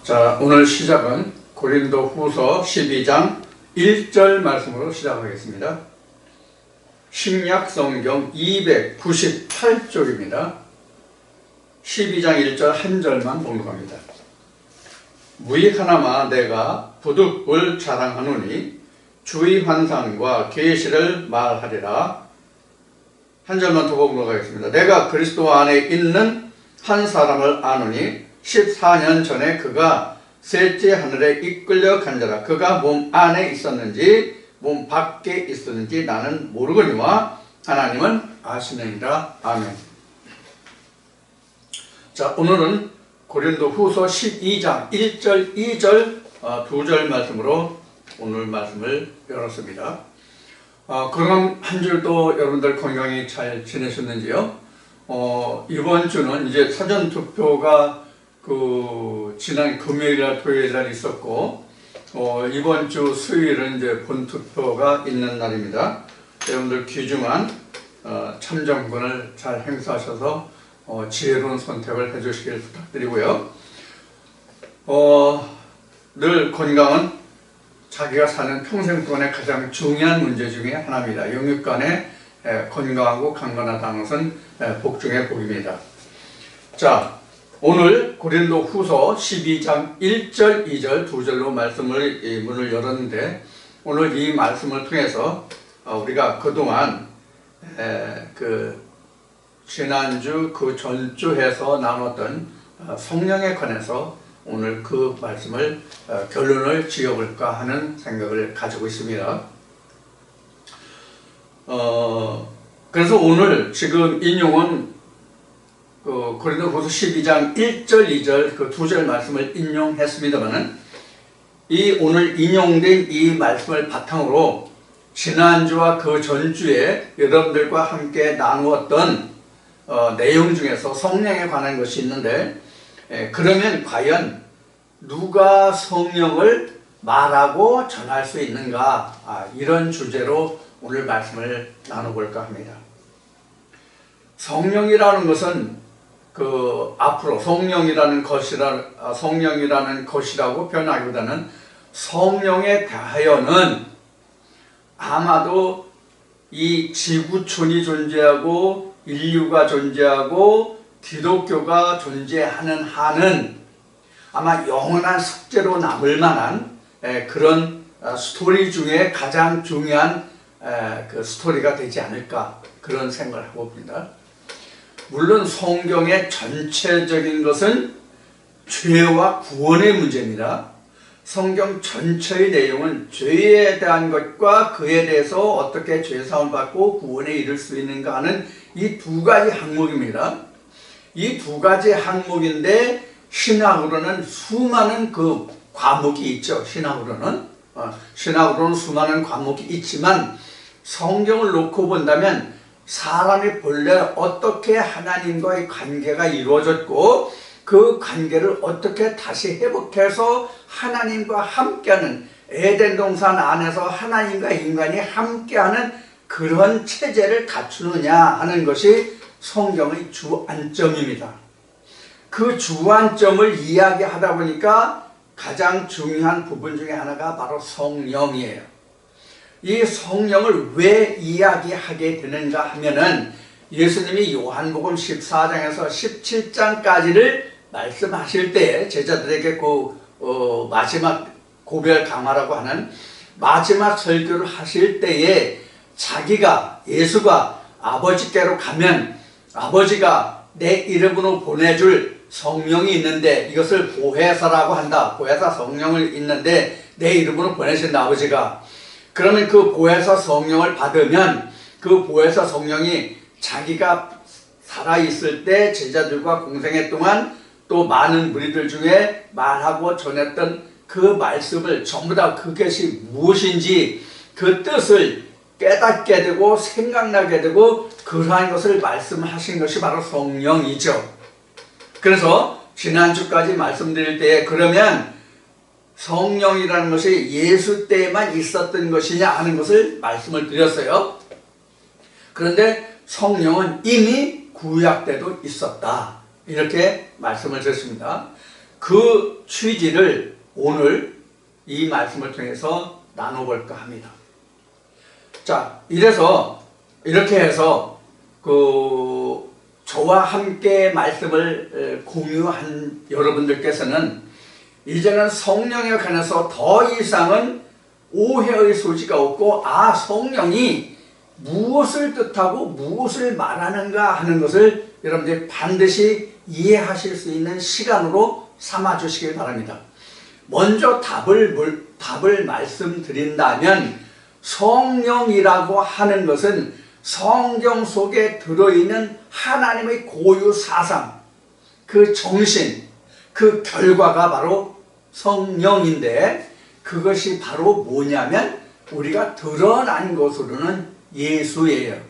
자, 오늘 시작은 고린도후서 12장 1절 말씀으로 시작하겠습니다. 신약성경 298쪽입니다. 12장 1절 한 절만 봉독합니다. 무익 하나마 내가 부득을 자랑하노니 주의 환상과 계시를 말하리라. 한 절만 더 봉독하겠습니다. 내가 그리스도 안에 있는 한 사람을 아노니 14년 전에 그가 셋째 하늘에 이끌려 간자라. 그가 몸 안에 있었는지 몸 밖에 있었는지 나는 모르거니와 하나님은 아시느니라. 아멘. 자, 오늘은 고린도후서 12장 1절 2절 두 절 말씀으로 오늘 말씀을 열었습니다. 그럼 한 주도 여러분들 건강히 잘 지내셨는지요? 이번 주는 이제 사전 투표가 지난 금요일날 토요일날 있었고, 이번 주 수요일은 이제 본투표가 있는 날입니다. 여러분들 귀중한 참정권을 잘 행사하셔서 지혜로운 선택을 해주시길 부탁드리고요. 늘 건강은 자기가 사는 평생 동안의 가장 중요한 문제 중에 하나입니다. 영육간에 건강하고 강건하다는 것은 복 중의 복입니다. 자, 오늘 고린도후서 12장 1절, 2절 두 절로 문을 열었는데, 오늘 이 말씀을 통해서 우리가 그동안 지난주 그 전주에서 나눴던 성령에 관해서 오늘 그 말씀을 결론을 지어볼까 하는 생각을 가지고 있습니다. 그래서 오늘 지금 인용은 고린도후서 12장 1절, 2절 그 두 절 말씀을 인용했습니다만은, 이 오늘 인용된 이 말씀을 바탕으로 지난주와 그 전주에 여러분들과 함께 나누었던 내용 중에서 성령에 관한 것이 있는데, 그러면 과연 누가 성령을 말하고 전할 수 있는가, 이런 주제로 오늘 말씀을 나눠볼까 합니다. 성령이라는 것은 앞으로 성령이라는 것이라고 표현하기보다는 성령에 대하여는 아마도 이 지구촌이 존재하고 인류가 존재하고 기독교가 존재하는 한은 아마 영원한 숙제로 남을 만한 그런 스토리 중에 가장 중요한 그 스토리가 되지 않을까, 그런 생각을 하고 봅니다. 물론 성경의 전체적인 것은 죄와 구원의 문제입니다. 성경 전체의 내용은 죄에 대한 것과 그에 대해서 어떻게 죄사함을 받고 구원에 이를 수 있는가 하는 이 두 가지 항목입니다. 이 두 가지 항목인데, 신학으로는 수많은 그 과목이 있죠. 신학으로는 수많은 과목이 있지만, 성경을 놓고 본다면 사람이 본래 어떻게 하나님과의 관계가 이루어졌고, 그 관계를 어떻게 다시 회복해서 하나님과 함께하는, 에덴 동산 안에서 하나님과 인간이 함께하는 그런 체제를 갖추느냐 하는 것이 성경의 주안점입니다. 그 주안점을 이야기하다 보니까 가장 중요한 부분 중에 하나가 바로 성령이에요. 이 성령을 왜 이야기하게 되는가 하면은, 예수님이 요한복음 14장에서 17장까지를 말씀하실 때 제자들에게 마지막 고별 강화라고 하는 마지막 설교를 하실 때에 예수가 아버지께로 가면 아버지가 내 이름으로 보내줄 성령이 있는데 이것을 보혜사라고 한다. 보혜사 성령을 있는데 내 이름으로 보내신다, 아버지가. 그러면 그 보혜사 성령을 받으면 그 보혜사 성령이 자기가 살아있을 때 제자들과 공생애 동안 또 많은 무리들 중에 말하고 전했던 그 말씀을 전부 다 그것이 무엇인지 그 뜻을 깨닫게 되고 생각나게 되고, 그러한 것을 말씀하신 것이 바로 성령이죠. 그래서 지난주까지 말씀드릴 때, 그러면 성령이라는 것이 예수 때에만 있었던 것이냐 하는 것을 말씀을 드렸어요. 그런데 성령은 이미 구약 때도 있었다, 이렇게 말씀을 드렸습니다. 그 취지를 오늘 이 말씀을 통해서 나눠볼까 합니다. 자, 이렇게 해서 저와 함께 말씀을 공유한 여러분들께서는 이제는 성령에 관해서 더 이상은 오해의 소지가 없고, 성령이 무엇을 뜻하고 무엇을 말하는가 하는 것을 여러분들이 반드시 이해하실 수 있는 시간으로 삼아주시길 바랍니다. 먼저 답을 말씀드린다면, 성령이라고 하는 것은 성경 속에 들어있는 하나님의 고유 사상, 그 정신, 그 결과가 바로 성령인데, 그것이 바로 뭐냐면 우리가 드러난 것으로는 예수예요.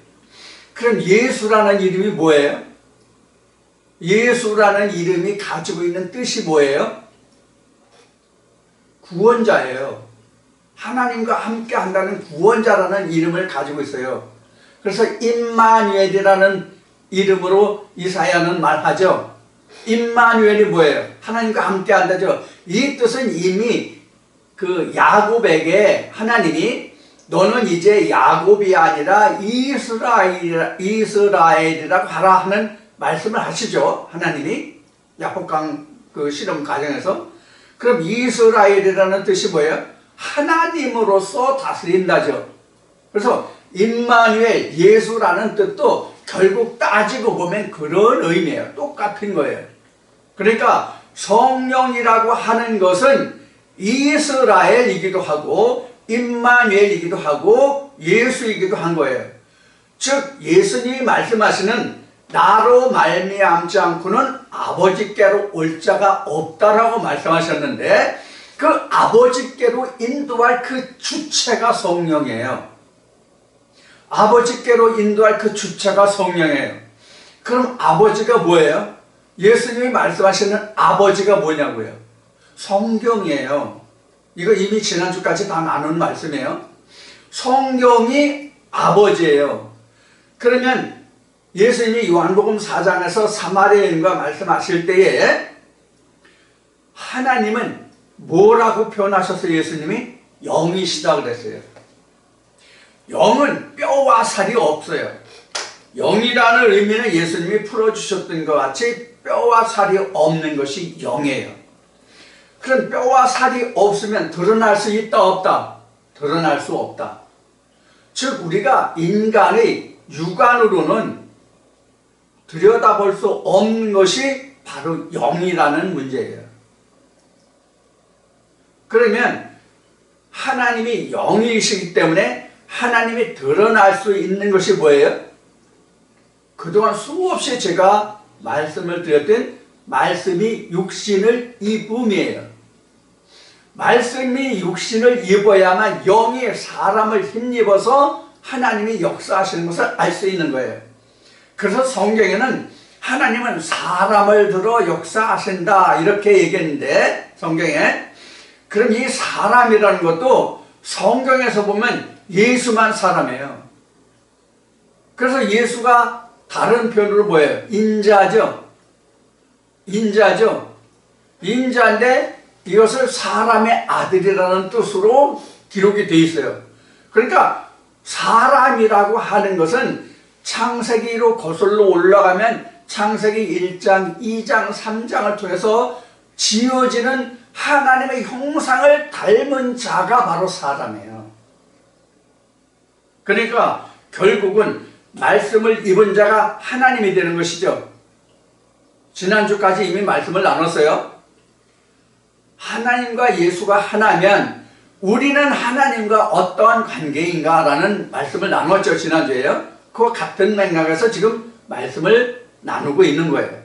그럼 예수라는 이름이 뭐예요? 예수라는 이름이 가지고 있는 뜻이 뭐예요? 구원자예요. 하나님과 함께 한다는 구원자라는 이름을 가지고 있어요. 그래서 임마누엘이라는 이름으로 이사야는 말하죠. 임마누엘이 뭐예요? 하나님과 함께 한다죠. 이 뜻은 이미 그 야곱에게 하나님이 너는 이제 야곱이 아니라 이스라엘이라고 하라 하는 말씀을 하시죠. 하나님이 야곱강 그 실험 과정에서. 그럼 이스라엘이라는 뜻이 뭐예요? 하나님으로서 다스린다죠. 그래서 임마누엘, 예수라는 뜻도 결국 따지고 보면 그런 의미예요. 똑같은 거예요. 그러니까 성령이라고 하는 것은 이스라엘이기도 하고 임마누엘이기도 하고 예수이기도 한 거예요. 즉 예수님이 말씀하시는 나로 말미암지 않고는 아버지께로 올 자가 없다라고 말씀하셨는데, 그 아버지께로 인도할 그 주체가 성령이에요. 아버지께로 인도할 그 주체가 성령이에요. 그럼 아버지가 뭐예요? 예수님이 말씀하시는 아버지가 뭐냐고요? 성경이에요. 이거 이미 지난주까지 다 나눈 말씀이에요. 성경이 아버지예요. 그러면 예수님이 요한복음 4장에서 사마리아 여인과 말씀하실 때에 하나님은 뭐라고 표현하셨어요? 예수님이 영이시다 그랬어요. 영은 뼈와 살이 없어요. 영이라는 의미는 예수님이 풀어주셨던 것 같이 뼈와 살이 없는 것이 영이에요. 그럼 뼈와 살이 없으면 드러날 수 있다 없다? 드러날 수 없다. 즉 우리가 인간의 육안으로는 들여다볼 수 없는 것이 바로 영이라는 문제예요. 그러면 하나님이 영이시기 때문에 하나님이 드러날 수 있는 것이 뭐예요? 그동안 수없이 제가 말씀을 드렸던 말씀이 육신을 입음이에요. 말씀이 육신을 입어야만 영이 사람을 힘입어서 하나님이 역사하시는 것을 알 수 있는 거예요. 그래서 성경에는 하나님은 사람을 들어 역사하신다 이렇게 얘기했는데, 성경에 그럼 이 사람이라는 것도 성경에서 보면 예수만 사람이에요. 그래서 예수가 다른 표현으로 뭐예요? 인자죠. 인자인데 이것을 사람의 아들이라는 뜻으로 기록이 되어 있어요. 그러니까 사람이라고 하는 것은 창세기로 거슬러 올라가면 창세기 1장, 2장, 3장을 통해서 지어지는 하나님의 형상을 닮은 자가 바로 사람이에요. 그러니까 결국은 말씀을 입은 자가 하나님이 되는 것이죠. 지난주까지 이미 말씀을 나눴어요. 하나님과 예수가 하나면 우리는 하나님과 어떠한 관계인가 라는 말씀을 나눴죠. 지난주에요. 그 같은 맥락에서 지금 말씀을 나누고 있는 거예요.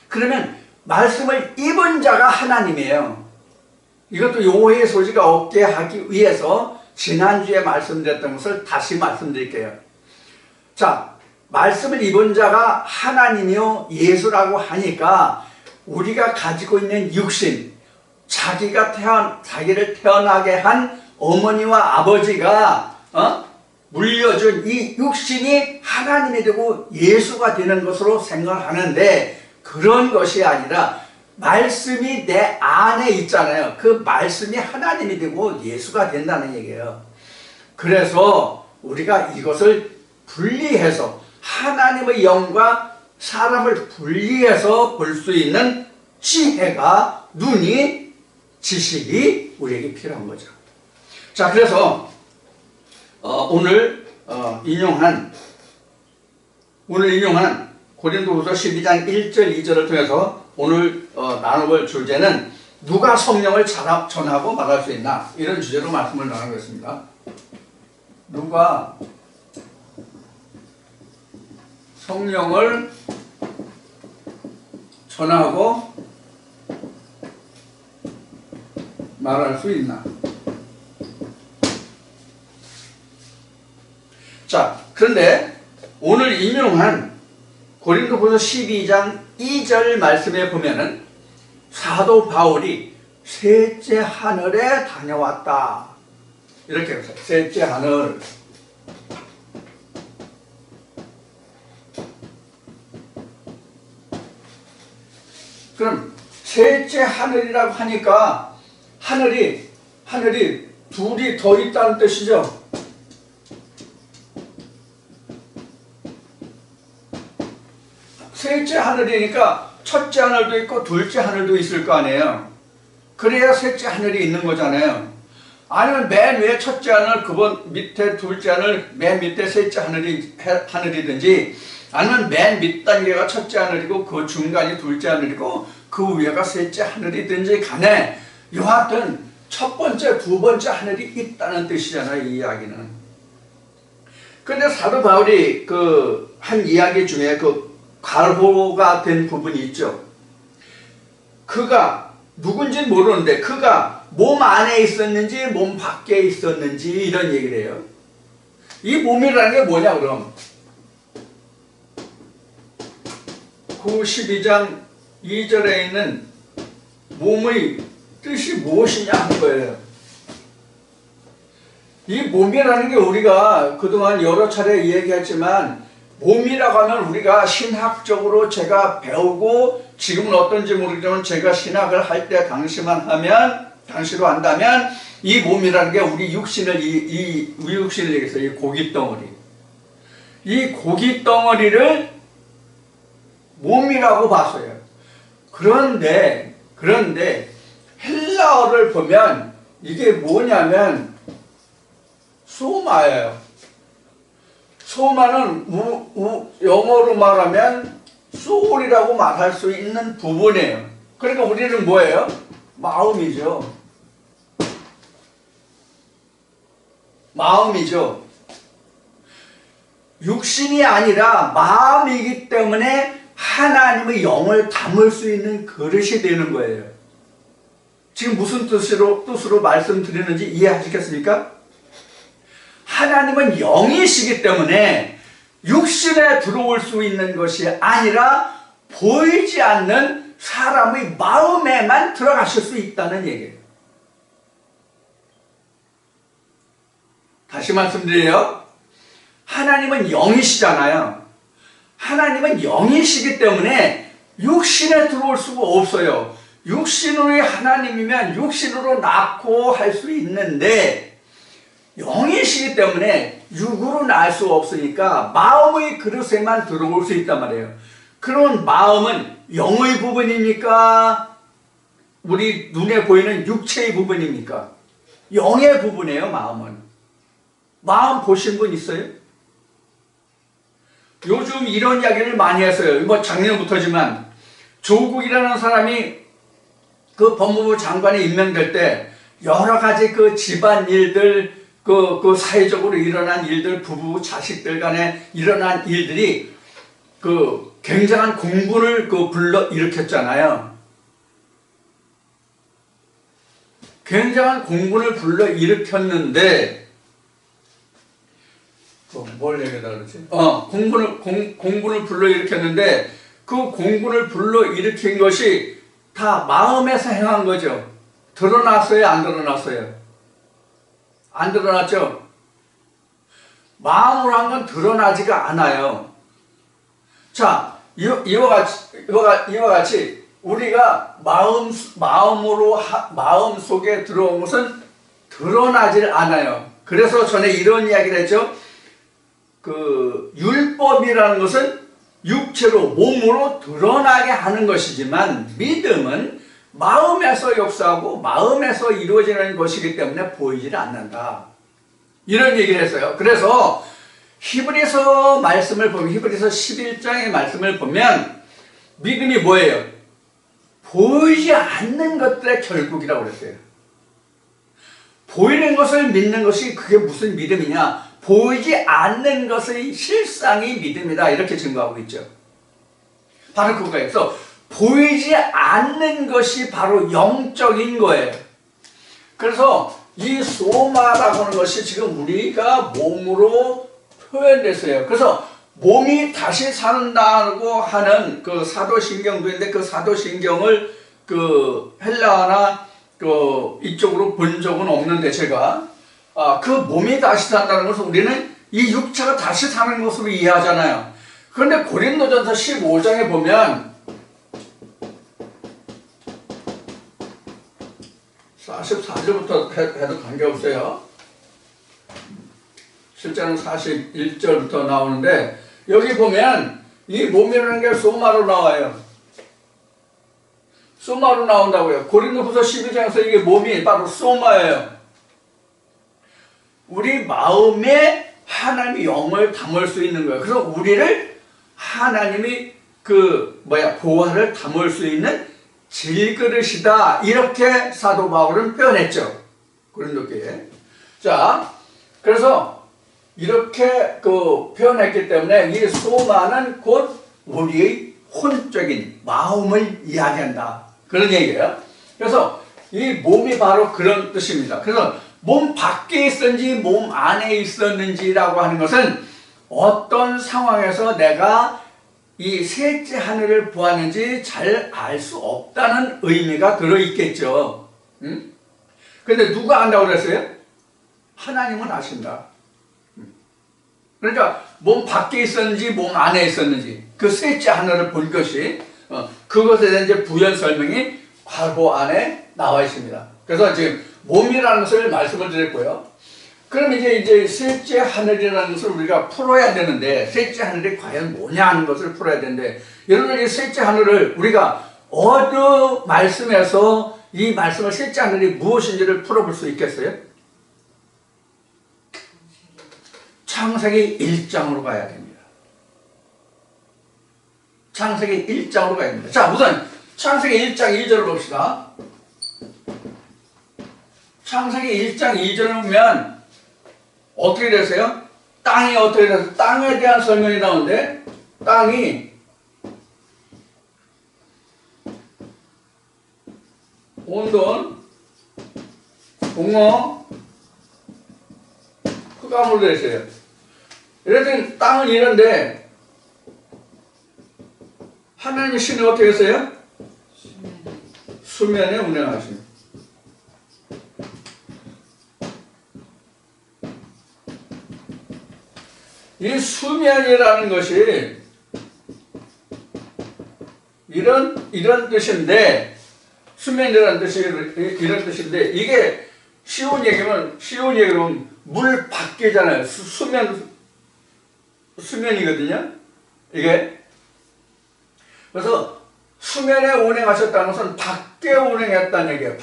그러면 말씀을 입은 자가 하나님이에요. 이것도 오해의 소지가 없게 하기 위해서 지난주에 말씀드렸던 것을 다시 말씀드릴게요. 자, 말씀을 입은 자가 하나님이요 예수라고 하니까 우리가 가지고 있는 육신, 자기를 태어나게 한 어머니와 아버지가 물려준 이 육신이 하나님이 되고 예수가 되는 것으로 생각하는데, 그런 것이 아니라 말씀이 내 안에 있잖아요. 그 말씀이 하나님이 되고 예수가 된다는 얘기예요. 그래서 우리가 이것을 분리해서 하나님의 영과 사람을 분리해서 볼 수 있는 지혜가, 눈이, 지식이 우리에게 필요한 거죠. 자, 그래서 오늘 인용한 고린도후서 12장 1절 2절을 통해서 오늘 나눠볼 주제는 누가 성령을 전하고 말할 수 있나, 이런 주제로 말씀을 나누겠습니다. 누가 성령을 전하고 말할 수 있나. 자, 그런데 오늘 인용한 고린도후서 12장 2절 말씀에 보면은 사도 바울이 셋째 하늘에 다녀왔다, 이렇게 해서 셋째 하늘. 그럼 셋째 하늘이라고 하니까 하늘이 둘이 더 있다는 뜻이죠. 셋째 하늘이니까 첫째 하늘도 있고 둘째 하늘도 있을 거 아니에요. 그래야 셋째 하늘이 있는 거잖아요. 아니면 맨 위에 첫째 하늘, 그 밑에 둘째 하늘, 맨 밑에 셋째 하늘이든지, 아니면 맨 밑 단계가 첫째 하늘이고 그 중간이 둘째 하늘이고 그 위에가 셋째 하늘이든지 간에 여하튼 첫 번째, 두 번째 하늘이 있다는 뜻이잖아요, 이 이야기는. 근데 사도 바울이 한 이야기 중에 갈보가 된 부분이 있죠. 그가 누군지 모르는데 그가 몸 안에 있었는지 몸 밖에 있었는지 이런 얘기를 해요. 이 몸이라는 게 뭐냐 그럼? 12장 2절에 있는 몸의 뜻이 무엇이냐 하는 거예요. 이 몸이라는 게 우리가 그동안 여러 차례 얘기했지만, 몸이라고 하면 우리가 신학적으로 제가 배우고, 지금은 어떤지 모르겠지만 제가 신학을 할 때 당시로 한다면 이 몸이라는 게 우리 육신을, 이 육신을 얘기해서 이 고깃덩어리, 이 고깃덩어리를 몸이라고 봤어요. 그런데 헬라어를 보면 이게 뭐냐면 소마예요. 소마는 영어로 말하면 soul이라고 말할 수 있는 부분이에요. 그러니까 우리는 뭐예요? 마음이죠. 육신이 아니라 마음이기 때문에 하나님의 영을 담을 수 있는 그릇이 되는 거예요. 지금 무슨 뜻으로 말씀드리는지 이해하시겠습니까? 하나님은 영이시기 때문에 육신에 들어올 수 있는 것이 아니라 보이지 않는 사람의 마음에만 들어가실 수 있다는 얘기예요. 다시 말씀드려요. 하나님은 영이시잖아요. 하나님은 영이시기 때문에 육신에 들어올 수가 없어요. 육신의 하나님이면 육신으로 낳고 할 수 있는데, 영이시기 때문에 육으로 낳을 수 없으니까 마음의 그릇에만 들어올 수 있단 말이에요. 그런 마음은 영의 부분입니까? 우리 눈에 보이는 육체의 부분입니까? 영의 부분이에요, 마음은. 마음 보신 분 있어요? 요즘 이런 이야기를 많이 했어요. 작년부터지만 조국이라는 사람이 그 법무부 장관에 임명될 때 여러 가지 그 집안 일들, 그 사회적으로 일어난 일들, 부부, 자식들 간에 일어난 일들이 굉장한 공분을 불러 일으켰잖아요. 굉장한 공분을 불러 일으켰는데, 뭘 얘기하다 그러지? 공분을 불러 일으켰는데, 그 공분을 불러 일으킨 것이 다 마음에서 행한 거죠. 드러났어요, 안 드러났어요? 안 드러났죠? 마음으로 한 건 드러나지가 않아요. 자, 이와 같이 우리가 마음 속에 들어온 것은 드러나질 않아요. 그래서 전에 이런 이야기를 했죠. 그 율법이라는 것은 육체로 몸으로 드러나게 하는 것이지만 믿음은 마음에서 역사하고 마음에서 이루어지는 것이기 때문에 보이질 않는다. 이런 얘기를 했어요. 그래서 히브리서 말씀을 보면 히브리서 11장의 말씀을 보면 믿음이 뭐예요? 보이지 않는 것들의 결국이라고 그랬어요. 보이는 것을 믿는 것이 그게 무슨 믿음이냐? 보이지 않는 것의 실상이 믿음이다. 이렇게 증거하고 있죠. 바로 그거예요. 그래서 보이지 않는 것이 바로 영적인 거예요. 그래서 이 소마라고 하는 것이 지금 우리가 몸으로 표현됐어요. 그래서 몸이 다시 산다고 하는 그 사도신경도 있는데 그 사도신경을 그 헬라어나 그 이쪽으로 본 적은 없는데 제가 그 몸이 다시 산다는 것은 우리는 이 육체가 다시 사는 것으로 이해하잖아요. 그런데 고린도전서 15장에 보면 44절부터 해도 관계없어요. 실제는 41절부터 나오는데 여기 보면 이 몸이라는 게 소마로 나와요. 소마로 나온다고요. 고린도후서 12장에서 이게 몸이 바로 소마예요. 우리 마음에 하나님의 영을 담을 수 있는 거예요. 그래서 우리를 하나님이 보화를 담을 수 있는 질그릇이다. 이렇게 사도 바울은 표현했죠. 고린도교에. 자, 그래서 이렇게 표현했기 때문에 이 소마는 곧 우리의 혼적인 마음을 이야기한다. 그런 얘기예요. 그래서 이 몸이 바로 그런 뜻입니다. 그래서 몸 밖에 있었는지 몸 안에 있었는지라고 하는 것은 어떤 상황에서 내가 이 셋째 하늘을 보았는지 잘 알 수 없다는 의미가 들어있겠죠. 근데 누가 안다고 그랬어요? 하나님은 아신다. 그러니까 몸 밖에 있었는지 몸 안에 있었는지 그 셋째 하늘을 본 것이 그것에 대한 이제 부연 설명이 바로 안에 나와 있습니다. 그래서 지금 몸이라는 것을 말씀을 드렸고요. 그럼 이제 셋째 하늘이라는 것을 우리가 풀어야 되는데 셋째 하늘이 과연 뭐냐 하는 것을 풀어야 되는데 여러분 이 셋째 하늘을 우리가 어느 말씀에서 이 말씀을 셋째 하늘이 무엇인지를 풀어볼 수 있겠어요? 창세기 1장으로 가야 됩니다. 창세기 1장으로 가야 됩니다. 자, 우선 창세기 1장 2절을 봅시다. 창세기 1장 2절을 보면 어떻게 됐어요? 땅이 어떻게 됐어요? 땅에 대한 설명이 나오는데 땅이 온돈, 공어, 흑암으로 되어 있어요. 이랬더니 땅은 이런데 하나님의 신이 어떻게 했어요? 수면에 운행하십니다. 이 수면이라는 것이 이런 뜻인데 수면이라는 뜻이 이런 뜻인데 이게 쉬운 얘기로 물 밖이잖아요. 수면이거든요. 이게 그래서 수면에 운행하셨다는 것은 밖에 운행했다는 얘기예요.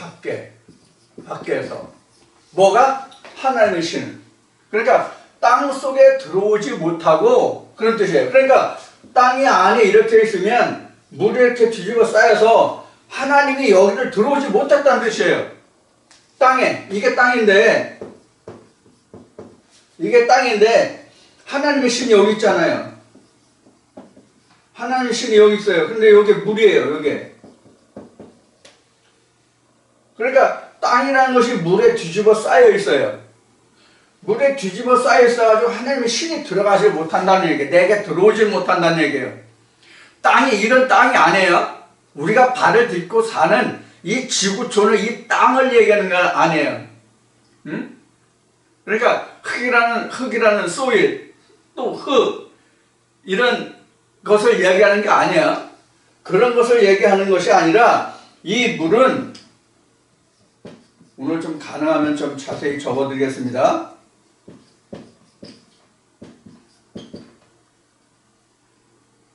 밖에서 뭐가 하나님의 신. 그러니까 땅 속에 들어오지 못하고 그런 뜻이에요. 그러니까 땅이 안에 이렇게 있으면 물이 이렇게 뒤집어 쌓여서 하나님이 여기를 들어오지 못했다는 뜻이에요. 땅에 이게 땅인데 하나님의 신이 여기 있잖아요. 하나님의 신이 여기 있어요. 근데 여기 물이에요. 여기. 그러니까 땅이라는 것이 물에 뒤집어 쌓여 있어요. 물에 뒤집어 쌓여 있어가지고 하나님의 신이 들어가지 못한다는 얘기예요. 내게 들어오지 못한다는 얘기예요. 땅이 이런 땅이 아니에요. 우리가 발을 딛고 사는 이 지구촌을 이 땅을 얘기하는 거 아니에요. 응? 그러니까 흙이라는 소일 또 흙 이런 것을 얘기하는 게 아니에요. 그런 것을 얘기하는 것이 아니라 이 물은 오늘 좀 가능하면 좀 자세히 적어드리겠습니다.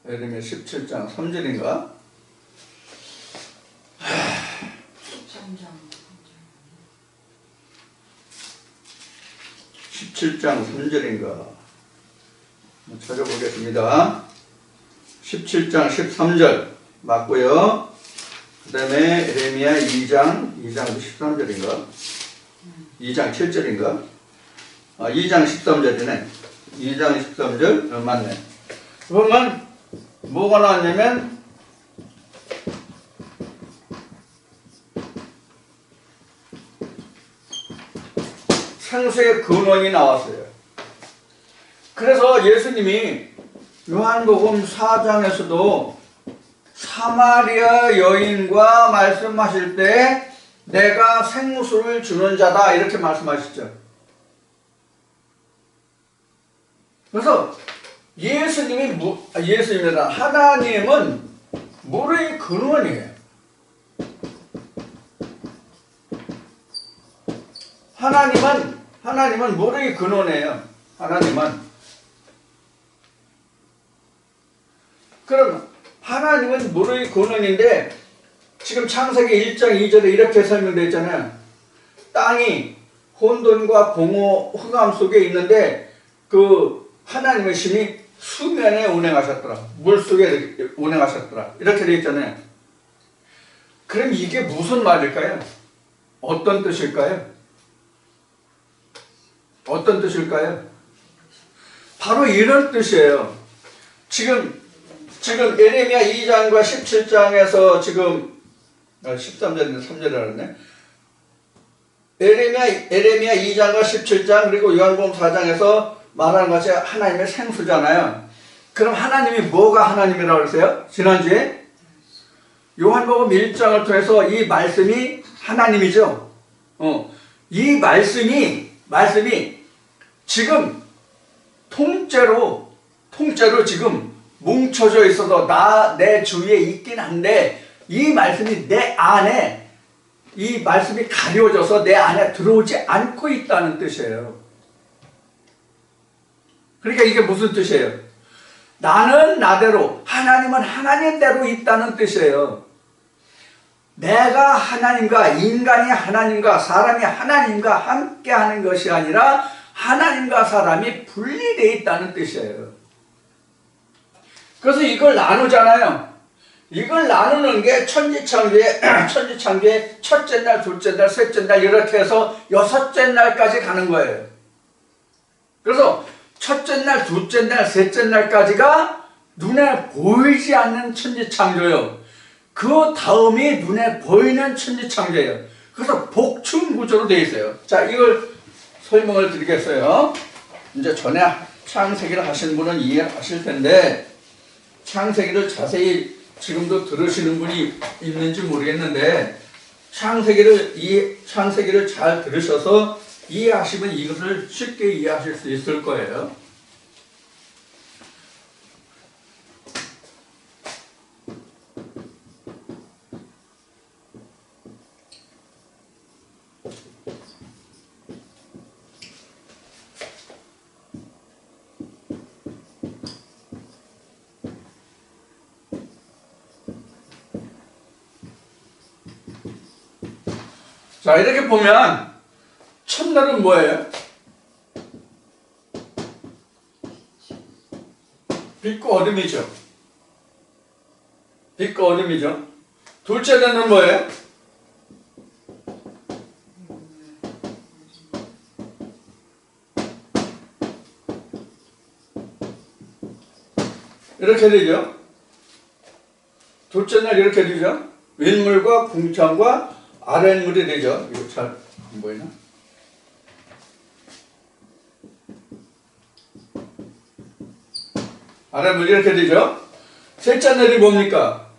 예레미야 17장 3절인가? 17장 3절인가? 찾아보겠습니다. 17장 13절 맞고요. 그 다음에 예레미야 2장도 13절인가? 2장 7절인가? 2장 13절이네. 2장 13절 맞네. 그러면 뭐가 나왔냐면 생수의 근원이 나왔어요. 그래서 예수님이 요한복음 4장에서도 사마리아 여인과 말씀하실 때 내가 생수를 주는 자다 이렇게 말씀하시죠. 그래서 예수님이란 하나님은 물의 근원이에요. 하나님은 물의 근원이에요. 그럼 하나님은 물의 근원인데 지금 창세기 1장 2절에 이렇게 설명되어 있잖아요. 땅이 혼돈과 공허 흑암 속에 있는데 그 하나님의 신이 수면에 운행하셨더라. 물속에 운행하셨더라. 이렇게 되어 있잖아요. 그럼 이게 무슨 말일까요? 어떤 뜻일까요? 바로 이런 뜻이에요. 지금 예레미야 2장과 17장에서 지금 13절인데 3절이라 그랬네. 예레미야 2장과 17장 그리고 요한복음 4장에서 말하는 것이 하나님의 생수잖아요. 그럼 하나님이 뭐가 하나님이라고 그랬어요? 지난주에 요한복음 1장을 통해서 이 말씀이 하나님이죠. 이 말씀이 지금 통째로 지금 뭉쳐져 있어도 내 주위에 있긴 한데 이 말씀이 내 안에 이 말씀이 가려져서 내 안에 들어오지 않고 있다는 뜻이에요. 그러니까 이게 무슨 뜻이에요? 나는 나대로 하나님은 하나님대로 있다는 뜻이에요. 내가 하나님과 인간이 하나님과 사람이 하나님과 함께 하는 것이 아니라 하나님과 사람이 분리되어 있다는 뜻이에요. 그래서 이걸 나누잖아요. 이걸 나누는 게 천지창조의 첫째 날, 둘째 날, 셋째 날 이렇게 해서 여섯째 날까지 가는 거예요. 그래서 첫째 날, 둘째 날, 셋째 날까지가 눈에 보이지 않는 천지창조예요. 그 다음이 눈에 보이는 천지창조예요. 그래서 복층구조로 되어 있어요. 자, 이걸 설명을 드리겠어요. 이제 전에 창세기를 하신 분은 이해하실 텐데 창세기를 자세히 지금도 들으시는 분이 있는지 모르겠는데 창세기를 잘 들으셔서 이해하시면 이것을 쉽게 이해하실 수 있을 거예요. 자, 이렇게 보면 첫날은 뭐예요? 빛과 어둠이죠. 둘째 날은 뭐예요? 이렇게 되죠. 둘째 날 이렇게 되죠. 윗물과 궁창과 아랫물이 되죠. 이거 잘 안 보이나? 아랫물이 이렇게 되죠. 셋째 날이 뭡니까?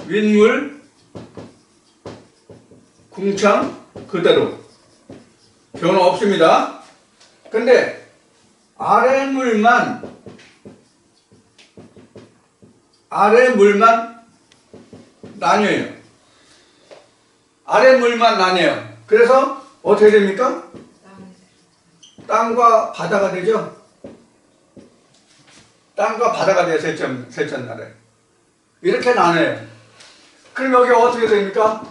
윗물, 궁창 그대로 변화 없습니다. 근데 아랫물만 아래 물만 나뉘어요. 아래 물만 나뉘어요. 그래서 어떻게 됩니까? 땅과 바다가 되죠. 땅과 바다가 돼요. 셋째 날에. 이렇게 나눠요. 그럼 여기 어떻게 됩니까?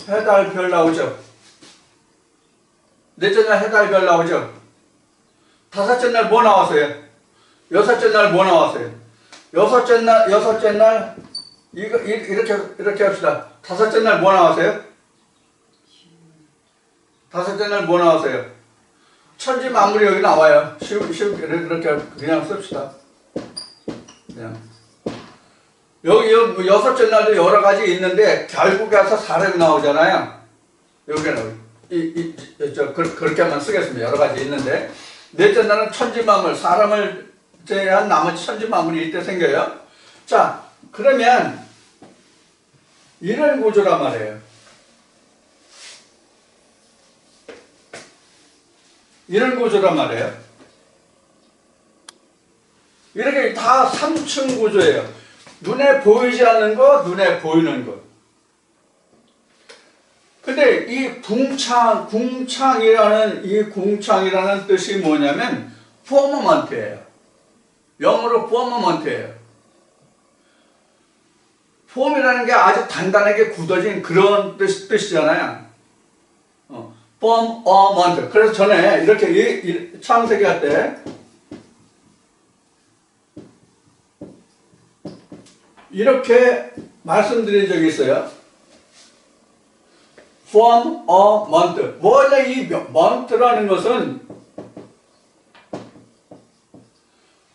해달 별 나오죠. 넷째 날 해달 별 나오죠. 다섯째 날 뭐 나왔어요? 여섯째 날 뭐 나왔어요? 여섯째 날 이렇게 합시다. 다섯째 날 뭐 나왔어요? 다섯째 날 뭐 나왔어요? 천지 만물이 여기 나와요. 쉽게 그렇게 그냥 씁시다. 그냥. 여기 여섯째 날도 여러 가지 있는데 결국에 와서 사람이 나오잖아요. 여기는 그렇게만 쓰겠습니다. 여러 가지 있는데 넷째 날은 천지 만물, 사람을 제외한 나머지 천지 만물이 이때 생겨요. 자, 그러면 이런 구조란 말이에요. 이런 구조란 말이에요. 이렇게 다 3층 구조예요. 눈에 보이지 않는 거, 눈에 보이는 거. 근데 이 궁창이라는 뜻이 뭐냐면 포머먼트예요. 영어로 포머먼트예요. 폼이라는 게 아주 단단하게 굳어진 그런 뜻이잖아요. 포머먼트. 그래서 전에 이렇게 창세기 할 때 이렇게 말씀드린 적이 있어요. form a month. 원래 이 month라는 것은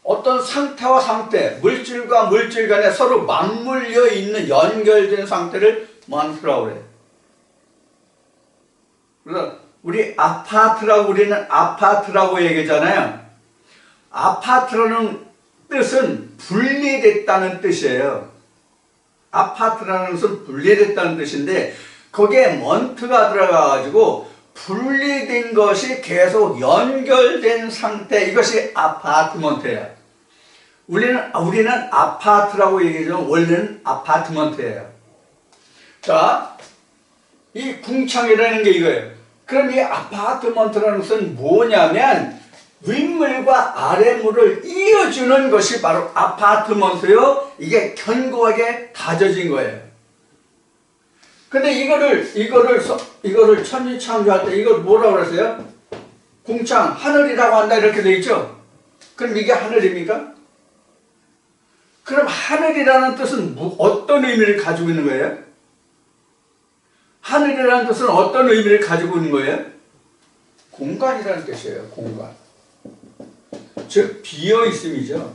어떤 상태와 상태, 물질과 물질 간에 서로 맞물려 있는 연결된 상태를 month라고 그래요. 그래서 우리는 아파트라고 얘기하잖아요. 아파트라는 뜻은 분리됐다는 뜻이에요. 아파트라는 것은 분리됐다는 뜻인데 거기에 먼트가 들어가가지고 분리된 것이 계속 연결된 상태, 이것이 아파트먼트예요. 우리는 아파트라고 얘기하지만 원래는 아파트먼트예요. 자, 이 궁창이라는 게 이거예요. 그럼 이 아파트먼트라는 것은 뭐냐면 윗물과 아랫물을 이어주는 것이 바로 아파트먼트요. 이게 견고하게 다져진 거예요. 근데 이거를 천지창조할 때 이걸 뭐라고 그랬어요? 궁창, 하늘이라고 한다 이렇게 돼 있죠? 그럼 이게 하늘입니까? 그럼 하늘이라는 뜻은 어떤 의미를 가지고 있는 거예요? 하늘이라는 뜻은 어떤 의미를 가지고 있는 거예요? 공간이라는 뜻이에요. 공간. 즉 비어있음이죠.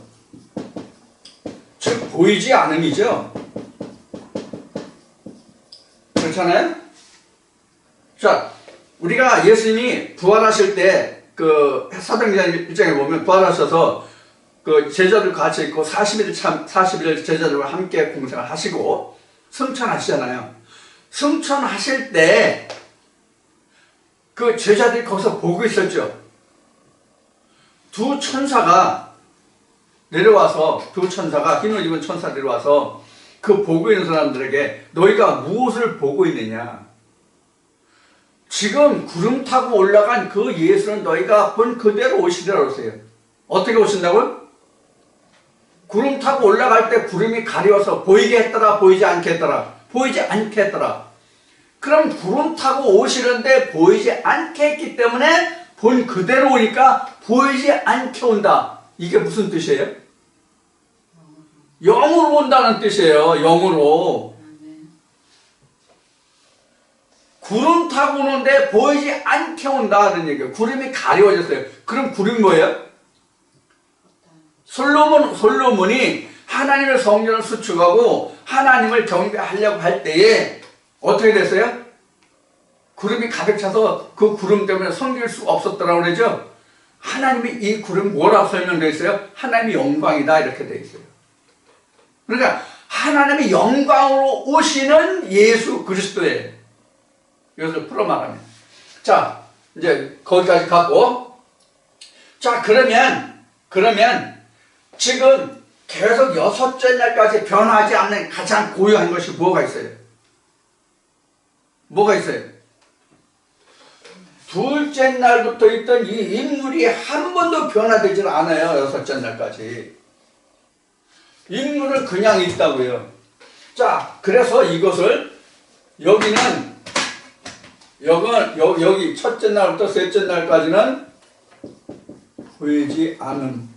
즉 보이지 않음이죠. 그렇잖아요? 자, 우리가 예수님이 부활하실 때 그 사도행전 1장에 보면 부활하셔서 그 제자들 같이 있고 40일 제자들과 함께 공생을 하시고 승천하시잖아요. 승천하실 때 그 제자들이 거기서 보고 있었죠. 두 천사가 흰 옷 입은 천사 내려와서 그 보고 있는 사람들에게 너희가 무엇을 보고 있느냐? 지금 구름 타고 올라간 그 예수는 너희가 본 그대로 오시리라고 했어요. 어떻게 오신다고요? 구름 타고 올라갈 때 구름이 가려서 보이게 했더라, 보이지 않게 했더라? 보이지 않게 했더라. 그럼 구름 타고 오시는데 보이지 않게 했기 때문에 본 그대로 오니까 보이지 않게 온다. 이게 무슨 뜻이에요? 영으로 온다는 뜻이에요. 영으로. 구름 타고 오는데 보이지 않게 온다는 얘기예요. 구름이 가려워졌어요. 그럼 구름이 뭐예요? 솔로몬이 하나님의 성전을 수축하고 하나님을 경배하려고 할 때에 어떻게 됐어요? 구름이 가득 차서 그 구름 때문에 섬길 수가 없었더라고 그러죠? 하나님이 이 구름 뭐라고 설명되어 있어요? 하나님의 영광이다 이렇게 되어 있어요. 그러니까 하나님의 영광으로 오시는 예수 그리스도예요. 이것을 풀어 말하면. 자, 이제 거기까지 가고. 자, 그러면 지금 계속 여섯째 날까지 변하지 않는 가장 고유한 것이 뭐가 있어요? 뭐가 있어요? 둘째 날부터 있던 이 인물이 한 번도 변화되질 않아요. 여섯째 날까지. 인물은 그냥 있다고요. 자, 그래서 이것을 여기는 여기 첫째 날부터 셋째 날까지는 보이지 않음.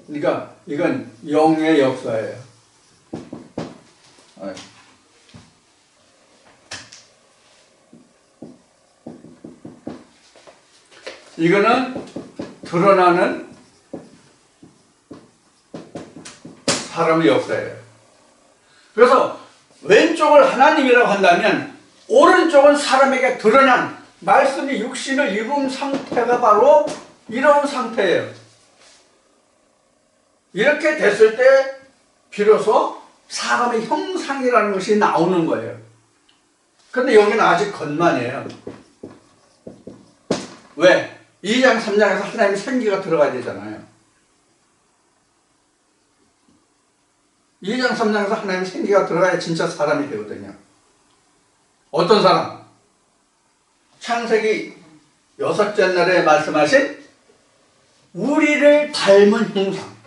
그러니까 이건 영의 역사예요. 이거는 드러나는 사람의 역사예요. 그래서 왼쪽을 하나님이라고 한다면 오른쪽은 사람에게 드러난 말씀이 육신을 입은 상태가 바로 이런 상태예요. 이렇게 됐을 때 비로소 사람의 형상이라는 것이 나오는 거예요. 근데 여기는 아직 겉만이에요. 왜? 2장 3장에서 하나님의 생기가 들어가야 되잖아요. 2장 3장에서 하나님의 생기가 들어가야 진짜 사람이 되거든요. 어떤 사람? 창세기 6째 날에 말씀하신 우리를 닮은 형상.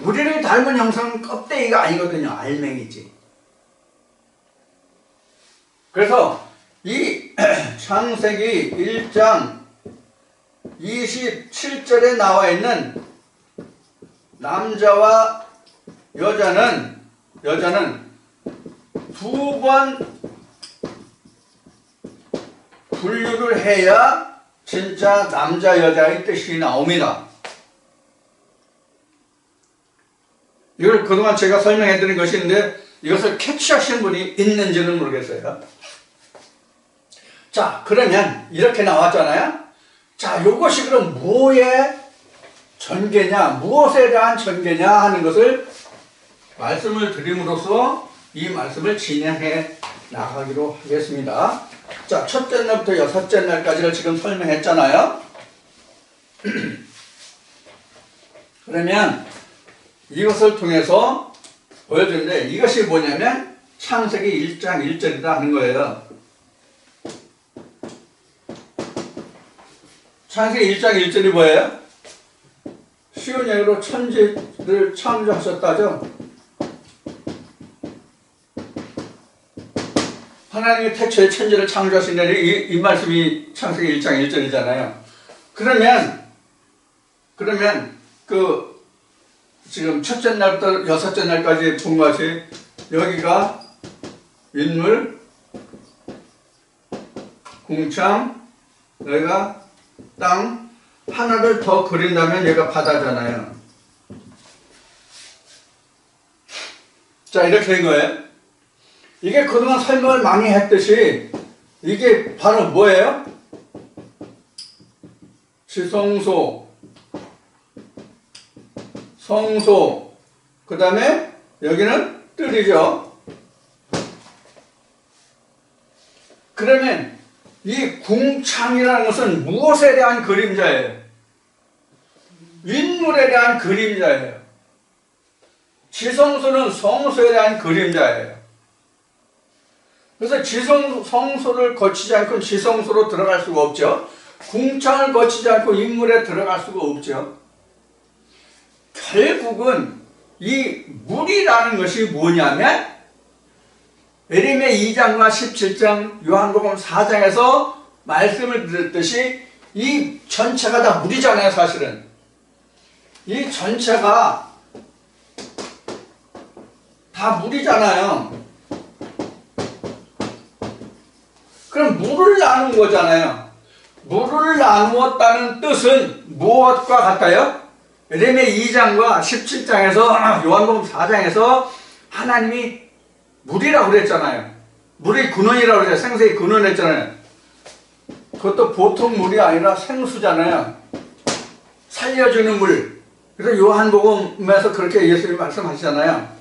우리를 닮은 형상은 껍데기가 아니거든요. 알맹이지. 그래서 이 창세기 1장 27절에 나와 있는 남자와 여자는 두 번 분류를 해야 진짜 남자 여자의 뜻이 나옵니다. 이걸 그동안 제가 설명해 드린 것이 있는데 이것을 캐치하신 분이 있는지는 모르겠어요. 자, 그러면 이렇게 나왔잖아요. 자, 이것이 그럼 뭐의 전개냐, 무엇에 대한 전개냐 하는 것을 말씀을 드림으로써 이 말씀을 진행해 나가기로 하겠습니다. 자, 첫째 날부터 여섯째 날까지를 지금 설명했잖아요. 그러면 이것을 통해서 보여주는데 이것이 뭐냐면 창세기 1장 1절이다 하는 거예요. 창세기 1장 1절이 뭐예요? 쉬운 얘기로 천지를 창조하셨다죠. 하나님이 태초에 천지를 창조하신 날이 이 말씀이 창세기 1장 1절이잖아요. 그러면 지금 첫째 날부터 여섯째 날까지 본 것이 여기가 인물, 궁창, 여기가 땅, 하나를 더 그린다면 여기가 바다잖아요. 자, 이렇게 된 거예요. 이게 그동안 설명을 많이 했듯이 이게 바로 뭐예요? 지성소, 성소, 그 다음에 여기는 뜰이죠. 그러면 이 궁창이라는 것은 무엇에 대한 그림자예요? 인물에 대한 그림자예요. 지성소는 성소에 대한 그림자예요. 그래서 성소를 거치지 않고 지성소로 들어갈 수가 없죠. 궁창을 거치지 않고 인물에 들어갈 수가 없죠. 결국은 이 물이라는 것이 뭐냐면 예레미야 2장과 17장 요한복음 4장에서 말씀을 드렸듯이 이 전체가 다 물이잖아요. 사실은 이 전체가 다 물이잖아요. 그럼 물을 나눈 거잖아요. 물을 나누었다는 뜻은 무엇과 같아요? 예레미야 2장과 17장에서 요한복음 4장에서 하나님이 물이라고 그랬잖아요. 물의 근원이라고 그랬잖아요. 생수의 근원을 했잖아요. 그것도 보통 물이 아니라 생수잖아요. 살려주는 물. 그래서 요한복음에서 그렇게 예수님이 말씀하시잖아요.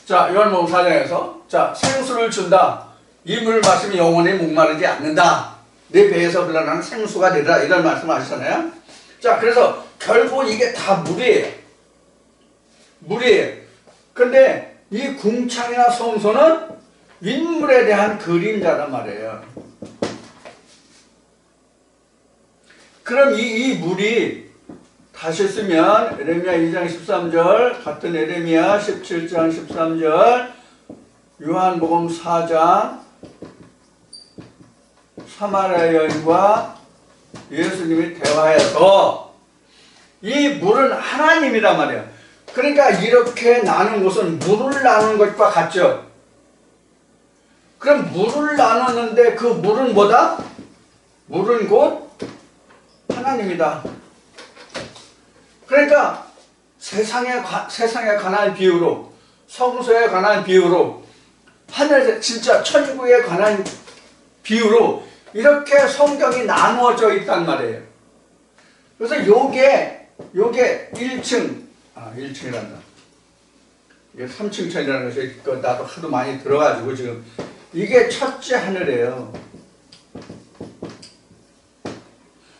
자, 요한복음 4장에서 자, 생수를 준다. 이 물 마시면 영원히 목마르지 않는다. 내 배에서 흘러나는 생수가 되리라. 이런 말씀을 하시잖아요. 자, 그래서 결국 이게 다 물이에요. 물이에요. 근데 이 궁창이나 성소는 인물에 대한 그림자란 말이에요. 그럼 이 물이 다시 쓰면 에레미야 2장 13절, 같은 에레미야 17장 13절, 요한복음 4장 사마리아 여인과 예수님이 대화해서 이 물은 하나님이란 말이에요. 그러니까 이렇게 나눈 것은 물을 나눈 것과 같죠. 그럼 물을 나눴는데 그 물은 뭐다? 물은 곧 하나님이다. 그러니까 세상에 관한 비유로, 성소에 관한 비유로, 하늘에 진짜 천국에 관한 비유로 이렇게 성경이 나누어져 있단 말이에요. 그래서 요게 1층, 1층이란다. 이게 3층짜리라는 것이 나도 하도 많이 들어가지고 지금 이게 첫째 하늘이에요.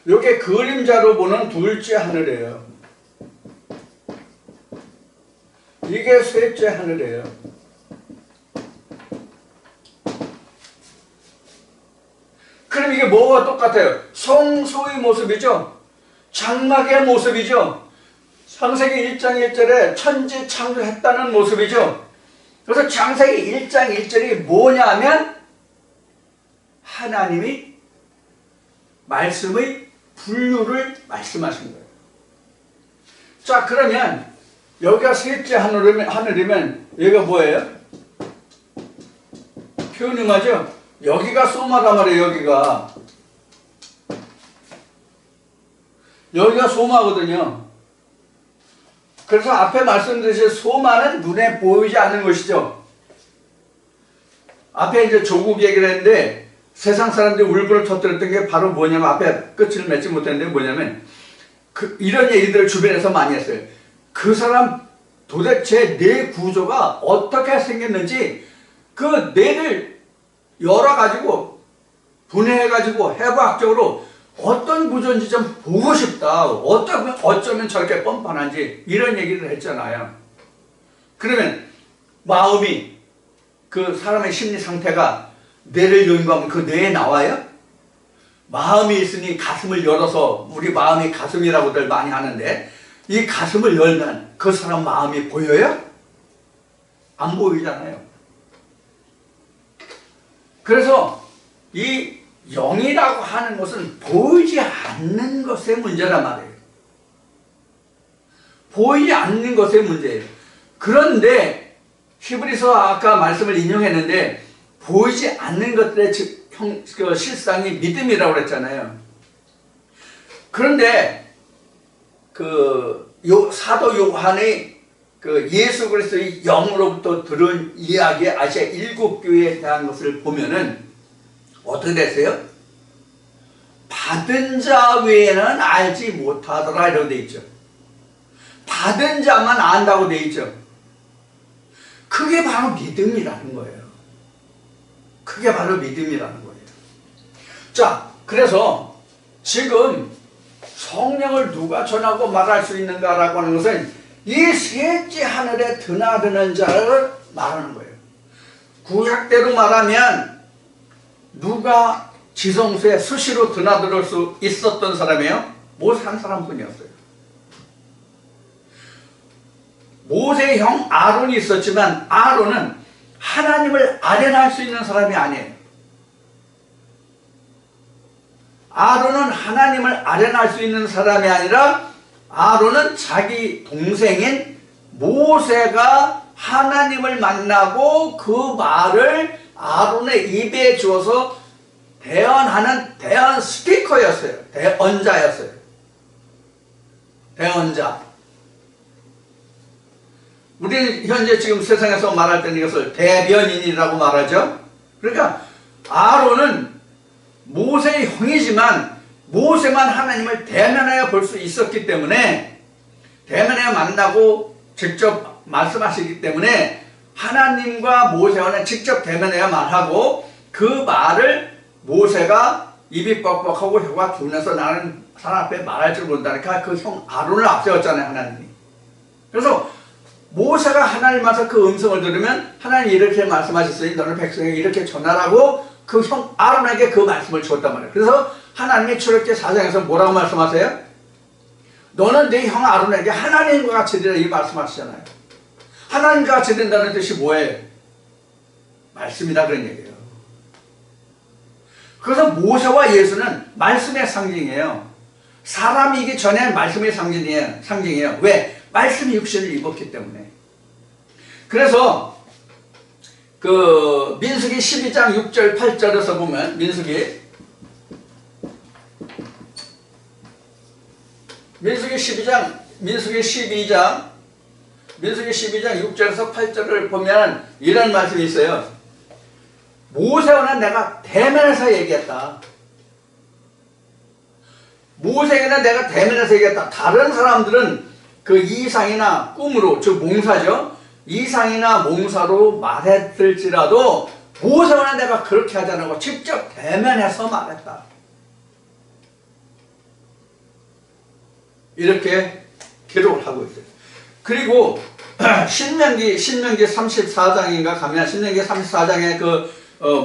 요게 그림자로 보는 둘째 하늘이에요. 이게 셋째 하늘이에요. 그럼 이게 뭐가 똑같아요? 성소의 모습이죠. 장막의 모습이죠. 창세기 1장 1절에 천지 창조했다는 모습이죠. 그래서 창세기 1장 1절이 뭐냐면 하나님이 말씀의 분류를 말씀하신 거예요. 자, 그러면 여기가 셋째 하늘이면 여기가 뭐예요? 표현음하죠? 여기가 소마란 말이에요. 여기가 소마거든요. 그래서 앞에 말씀드린 소마는 눈에 보이지 않는 것이죠. 앞에 이제 조국 얘기를 했는데 세상 사람들이 울분을 터뜨렸던 게 바로 뭐냐면 앞에 끝을 맺지 못했는데 뭐냐면 이런 얘기들을 주변에서 많이 했어요. 그 사람 도대체 뇌 구조가 어떻게 생겼는지 그 뇌를 열어가지고 분해해가지고 해부학적으로 어떤 구조인지 좀 보고 싶다. 어쩌면 저렇게 뻔뻔한지 이런 얘기를 했잖아요. 그러면 마음이 그 사람의 심리 상태가 뇌를 연구하면 그 뇌에 나와요? 마음이 있으니 가슴을 열어서 우리 마음이 가슴이라고들 많이 하는데 이 가슴을 열면 그 사람 마음이 보여요? 안 보이잖아요. 그래서 이 영이라고 하는 것은 보이지 않는 것의 문제란 말이에요. 보이지 않는 것의 문제예요. 그런데 히브리서 아까 말씀을 인용했는데 보이지 않는 것들의 그 실상이 믿음이라고 그랬잖아요. 그런데 사도 요한의 그 예수 그리스도의 영으로부터 들은 이야기 아시아 7교회에 대한 것을 보면은 어떻게 됐어요? 받은 자 외에는 알지 못하더라 이렇게 돼 있죠. 받은 자만 안다고 돼 있죠. 그게 바로 믿음이라는 거예요. 그게 바로 믿음이라는 거예요. 자, 그래서 지금 성령을 누가 전하고 말할 수 있는가라고 하는 것은 이 셋째 하늘에 드나드는 자를 말하는 거예요. 구약대로 말하면 누가 지성소에 수시로 드나들 수 있었던 사람이에요? 모세 한 사람뿐이었어요. 모세의 형 아론이 있었지만 아론은 하나님을 아련할 수 있는 사람이 아니에요. 아론은 하나님을 아련할 수 있는 사람이 아니라 아론은 자기 동생인 모세가 하나님을 만나고 그 말을 아론의 입에 주어서 대언하는 대언 스피커였어요. 대언자였어요. 대언자. 우리는 현재 지금 세상에서 말할 때는 이것을 대변인이라고 말하죠. 그러니까 아론은 모세의 형이지만 모세만 하나님을 대면하여 볼 수 있었기 때문에 대면하여 만나고 직접 말씀하시기 때문에 하나님과 모세와는 직접 대면하여 말하고 그 말을 모세가 입이 뻑뻑하고 혀가 둔해서 나는 사람 앞에 말할 줄 모른다니까 그 형 아론을 앞세웠잖아요, 하나님이. 그래서 모세가 하나님 앞에서 그 음성을 들으면 하나님이 이렇게 말씀하셨으니 너는 백성에게 이렇게 전하라고 그 형 아론에게 그 말씀을 주었단 말이에요. 그래서 하나님이 출애굽기 4장에서 뭐라고 말씀하세요? 너는 네 형 아론에게 하나님과 같이 되라 이 말씀하시잖아요. 하나님과 같이 된다는 뜻이 뭐예요? 말씀이다 그런 얘기예요. 그래서 모세와 예수는 말씀의 상징이에요. 사람이기 전에 말씀의 상징이에요. 왜? 말씀이 육신을 입었기 때문에. 그래서 그 민수기 12장 6절 8절에서 보면 민수기 12장 6절에서 8절을 보면 이런 말씀이 있어요. 모세와는 내가 대면에서 얘기했다. 모세에게는 내가 대면에서 얘기했다. 다른 사람들은 그 이상이나 꿈으로, 즉 몽사죠. 이상이나 몽사로 말했을지라도 모세와는 내가 그렇게 하지 않고 직접 대면해서 말했다. 이렇게 기록을 하고 있어요. 그리고 신명기 34장인가 가면 신명기 34장에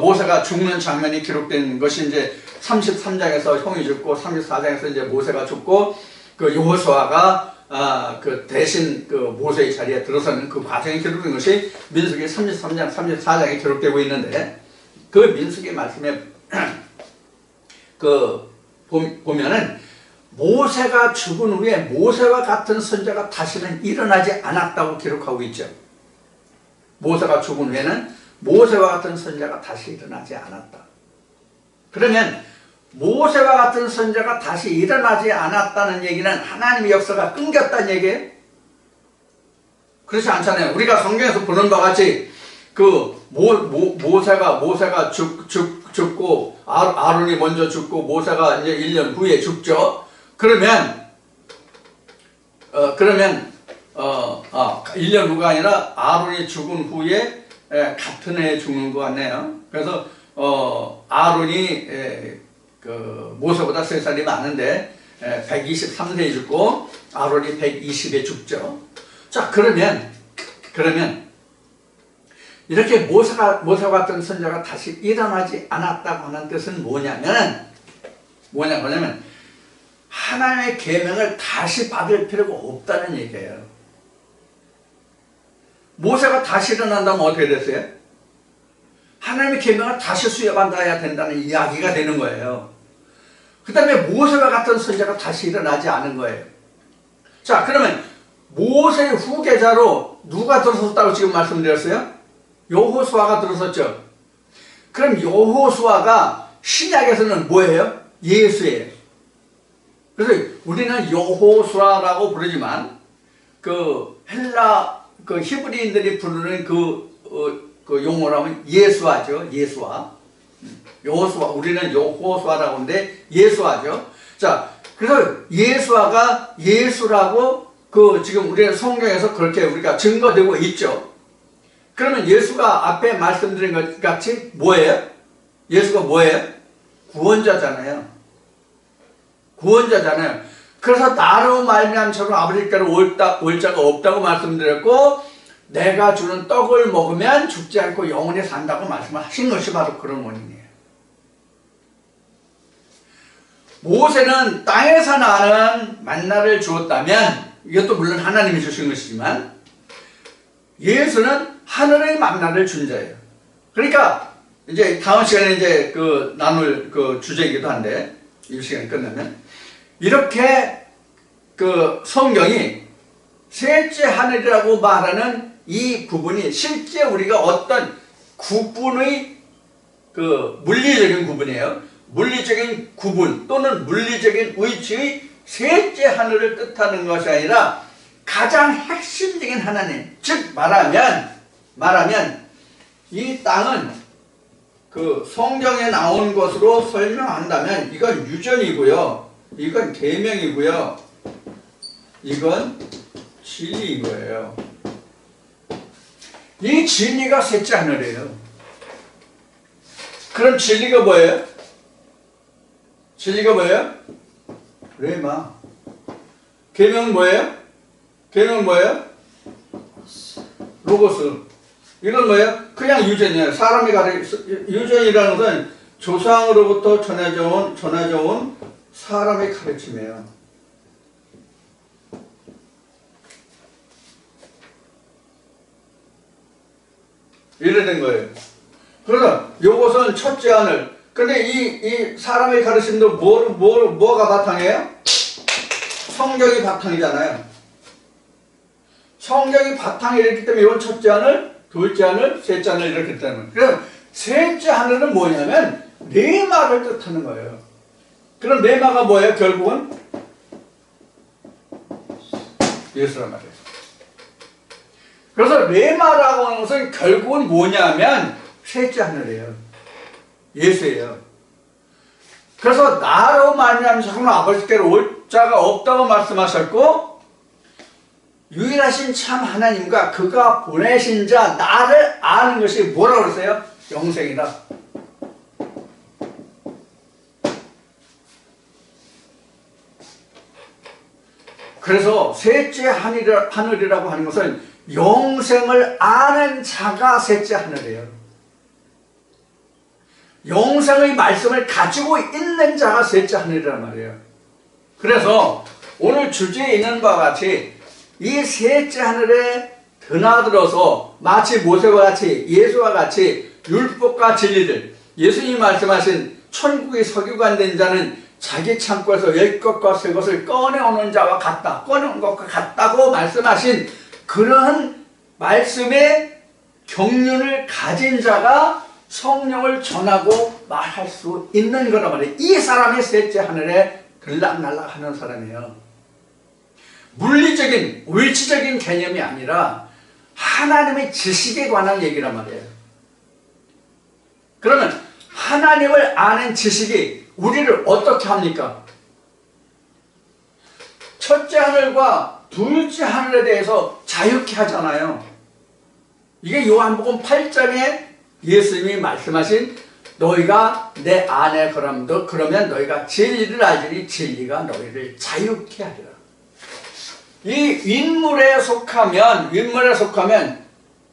모세가 죽는 장면이 기록된 것이 이제 33장에서 형이 죽고 34장에서 이제 모세가 죽고 그 여호수아가 그 대신 그 모세의 자리에 들어서는 그 과정이 기록된 것이 민수기 33장, 34장에 기록되고 있는데 그 민수기 말씀에 보면은 모세가 죽은 후에 모세와 같은 선자가 다시는 일어나지 않았다고 기록하고 있죠. 모세가 죽은 후에는 모세와 같은 선자가 다시 일어나지 않았다. 그러면 모세와 같은 선자가 다시 일어나지 않았다는 얘기는 하나님의 역사가 끊겼다는 얘기예요? 그렇지 않잖아요. 우리가 성경에서 보는 바와 같이 그 모세가 죽고 아론이 먼저 죽고 모세가 이제 1년 후에 죽죠. 그러면 1년 후가 아니라 아론이 죽은 후에 같은 해에 죽는 것 같네요. 그래서 아론이 그 모세보다 3살이 많은데 123세에 죽고 아론이 120에 죽죠. 자, 그러면 이렇게 모세와 같은 선자가 다시 일어나지 않았다고 하는 뜻은 뭐냐면 하나님의 계명을 다시 받을 필요가 없다는 얘기예요. 모세가 다시 일어난다면 어떻게 됐어요? 하나님의 계명을 다시 수여받아야 된다는 이야기가 되는 거예요. 그 다음에 모세와 같은 선자가 다시 일어나지 않은 거예요. 자, 그러면 모세의 후계자로 누가 들어섰다고 지금 말씀드렸어요? 여호수아가 들어섰죠. 그럼 여호수아가 신약에서는 뭐예요? 예수예요. 그래서 우리는 여호수아라고 부르지만 그 헬라 그 히브리인들이 부르는 그 용어라면 예수아죠. 예수아. 우리는 여호수아라고 하는데 예수아죠. 자, 그래서 예수아가 예수라고 지금 우리는 성경에서 그렇게 우리가 증거되고 있죠. 그러면 예수가 앞에 말씀드린 것 같이 뭐예요? 예수가 뭐예요? 구원자잖아요. 그래서 나로 말미암처럼 아버지께로 올 자가 없다고 말씀드렸고 내가 주는 떡을 먹으면 죽지 않고 영원히 산다고 말씀을 하신 것이 바로 그런 원인이에요. 모세는 땅에서 나는 만나를 주었다면 이것도 물론 하나님이 주신 것이지만 예수는 하늘의 만나를 준 자예요. 그러니까 이제 다음 시간에 이제 나눌 주제이기도 한데 이 시간이 끝나면 이렇게 성경이 셋째 하늘이라고 말하는 이 부분이 실제 우리가 어떤 구분의 물리적인 구분이에요. 물리적인 구분 또는 물리적인 위치의 셋째 하늘을 뜻하는 것이 아니라 가장 핵심적인 하나님, 즉 말하면 이 땅은 성경에 나온 것으로 설명한다면 이건 유전이고요, 이건 계명이고요, 이건 진리인 거예요. 이 진리가 셋째 하늘이에요. 그럼 진리가 뭐예요? 레마. 계명은 뭐예요? 계명은 뭐예요? 로고스. 이건 뭐예요? 그냥 유전이에요. 사람이 유전이라는 것은 조상으로부터 전해져 온 사람의 가르침이에요. 이래 된 거예요. 그래서 요것은 첫째 하늘. 근데 이 사람의 가르침도 뭐가 바탕이에요? 성경이 바탕이잖아요. 성경이 바탕이랬기 때문에 이건 첫째 하늘, 둘째 하늘, 셋째 하늘 이렇게 때문에. 그래서 셋째 하늘은 뭐냐면 레마를 뜻하는 거예요. 그럼 레마가 뭐예요? 결국은 예수란 말이에요. 그래서 레마라고 하는 것은 결국은 뭐냐면 셋째 하늘이에요. 예수예요. 그래서 나로 말미암아 아버지께로 올 자가 없다고 말씀하셨고, 유일하신 참 하나님과 그가 보내신 자 나를 아는 것이 뭐라고 그랬어요? 영생이다. 그래서 셋째 하늘이라고 하는 것은 영생을 아는 자가 셋째 하늘이에요. 영생의 말씀을 가지고 있는 자가 셋째 하늘이란 말이에요. 그래서 오늘 주제에 있는 바와 같이 이 셋째 하늘에 드나들어서 마치 모세와 같이 예수와 같이 율법과 진리들, 예수님이 말씀하신 천국의 서기관 된 자는 자기 창고에서 옛 것과 새 것을 꺼내오는 자와 같다, 꺼내온 것과 같다고 말씀하신 그런 말씀의 경륜을 가진 자가 성령을 전하고 말할 수 있는 거란 말이에요. 이 사람이 셋째 하늘에 들락날락 하는 사람이에요. 물리적인, 물질적인 개념이 아니라 하나님의 지식에 관한 얘기란 말이에요. 그러면 하나님을 아는 지식이 우리를 어떻게 합니까? 첫째 하늘과 둘째 하늘에 대해서 자유케 하잖아요. 이게 요한복음 8장에 예수님이 말씀하신 너희가 내 안에 그러면 너희가 진리를 알지니 진리가 너희를 자유케 하리라. 이 윗물에 속하면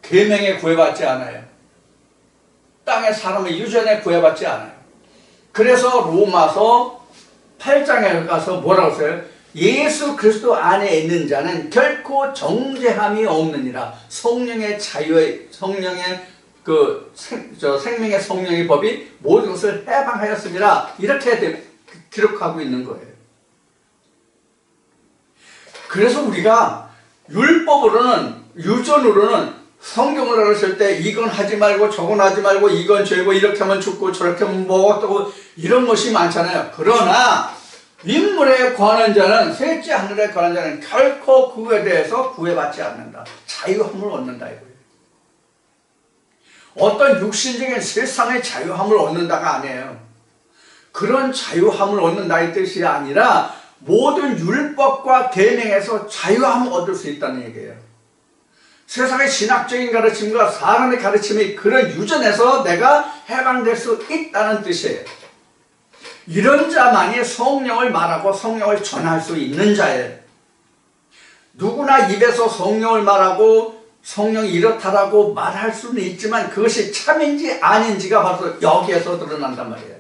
계명에 구애받지 않아요. 땅의 사람의 유전에 구애받지 않아요. 그래서 로마서 8장에 가서 뭐라고 써요? 예수 그리스도 안에 있는 자는 결코 정죄함이 없느니라. 성령의 자유의 성령의 생명의 성령의 법이 모든 것을 해방하였습니다. 이렇게 기록하고 있는 거예요. 그래서 우리가 율법으로는, 유전으로는 성경을 알았을 때 이건 하지 말고 저건 하지 말고 이건 죄고 이렇게 하면 죽고 저렇게 하면 뭐 어떠고 이런 것이 많잖아요. 그러나 윗물에 관한 자는, 셋째 하늘에 관한 자는 결코 그에 대해서 구애받지 않는다. 자유함을 얻는다 이거예요. 어떤 육신적인 세상의 자유함을 얻는다가 아니에요. 그런 자유함을 얻는다 이 뜻이 아니라 모든 율법과 계명에서 자유함을 얻을 수 있다는 얘기예요. 세상의 신학적인 가르침과 사람의 가르침이 그런 유전에서 내가 해방될 수 있다는 뜻이에요. 이런 자만이 성령을 말하고 성령을 전할 수 있는 자예요. 누구나 입에서 성령을 말하고 성령이 이렇다라고 말할 수는 있지만 그것이 참인지 아닌지가 바로 여기에서 드러난단 말이에요.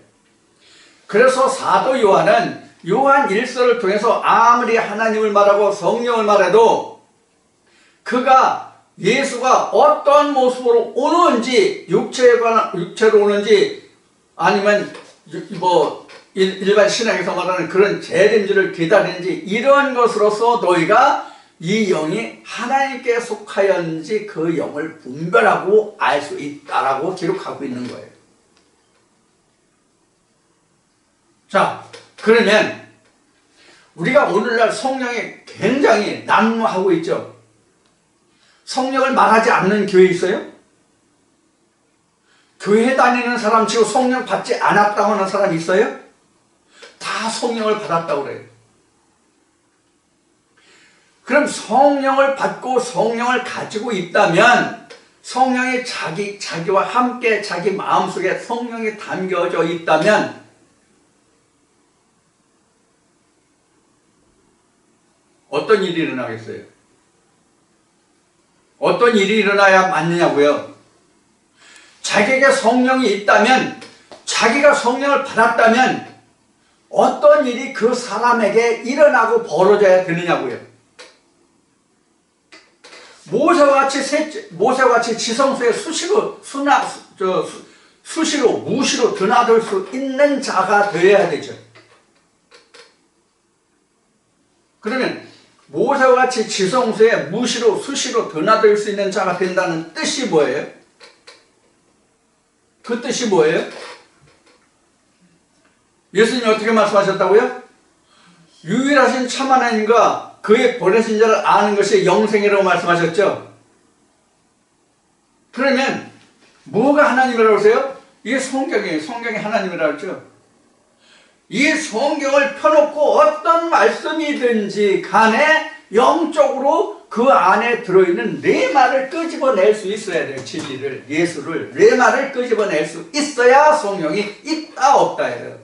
그래서 사도 요한은 요한 1서를 통해서 아무리 하나님을 말하고 성령을 말해도 그가 예수가 어떤 모습으로 오는지, 육체로 오는지 아니면 일반 신학에서 말하는 그런 재림주를 기다리는지 이런 것으로서 너희가 이 영이 하나님께 속하였는지 그 영을 분별하고 알 수 있다라고 기록하고 있는 거예요. 자, 그러면 우리가 오늘날 성령이 굉장히 난무하고 있죠. 성령을 말하지 않는 교회 있어요? 교회 다니는 사람 치고 성령 받지 않았다고 하는 사람 있어요? 다 성령을 받았다고 그래요. 그럼 성령을 받고 성령을 가지고 있다면 성령이 자기와 함께 자기 마음속에 성령이 담겨져 있다면 어떤 일이 일어나겠어요? 어떤 일이 일어나야 맞느냐고요? 자기에게 성령이 있다면, 자기가 성령을 받았다면 어떤 일이 그 사람에게 일어나고 벌어져야 되느냐고요? 모세와 같이 지성소에 수시로 무시로 드나들 수 있는 자가 되어야 되죠. 그러면 모세와 같이 지성소에 무시로 수시로 드나들 수 있는 자가 된다는 뜻이 뭐예요? 그 뜻이 뭐예요? 예수님이 어떻게 말씀하셨다고요? 유일하신 참 하나님과 그의 보내신 자를 아는 것이 영생이라고 말씀하셨죠. 그러면 뭐가 하나님이라고 하세요? 이게 성경이에요. 성경이 하나님이라고 했죠. 이 성경을 펴놓고 어떤 말씀이든지 간에 영적으로 그 안에 들어있는 레마를 끄집어낼 수 있어야 돼요. 진리를, 예수를, 레마를 끄집어낼 수 있어야 성령이 있다 없다 해요.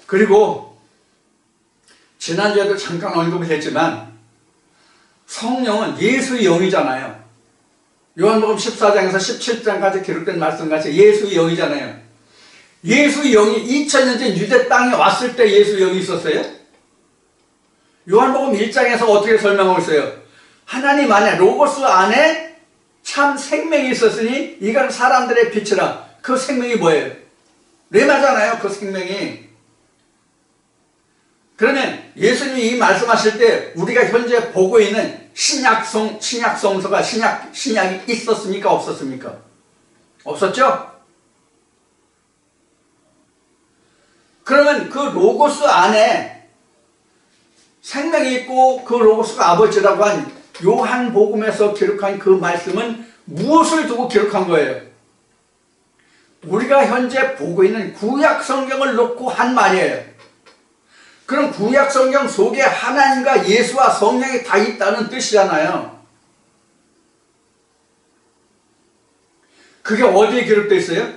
그리고 지난주에도 잠깐 언급을 했지만 성령은 예수의 영이잖아요. 요한복음 14장에서 17장까지 기록된 말씀같이 예수의 영이잖아요. 예수의 영이 2000년 전 유대 땅에 왔을 때 예수의 영이 있었어요? 요한복음 1장에서 어떻게 설명하고 있어요? 하나님 안에, 로고스 안에 참 생명이 있었으니 이건 사람들의 빛이라. 그 생명이 뭐예요? 레마잖아요. 그 생명이. 그러면 예수님이 이 말씀하실 때 우리가 현재 보고 있는 신약성서가 신약이 있었습니까? 없었습니까? 없었죠? 그러면 그 로고스 안에 생명이 있고 그 로고스가 아버지라고 한 요한복음에서 기록한 그 말씀은 무엇을 두고 기록한 거예요? 우리가 현재 보고 있는 구약 성경을 놓고 한 말이에요. 그럼 구약 성경 속에 하나님과 예수와 성령이 다 있다는 뜻이잖아요. 그게 어디에 기록되어 있어요?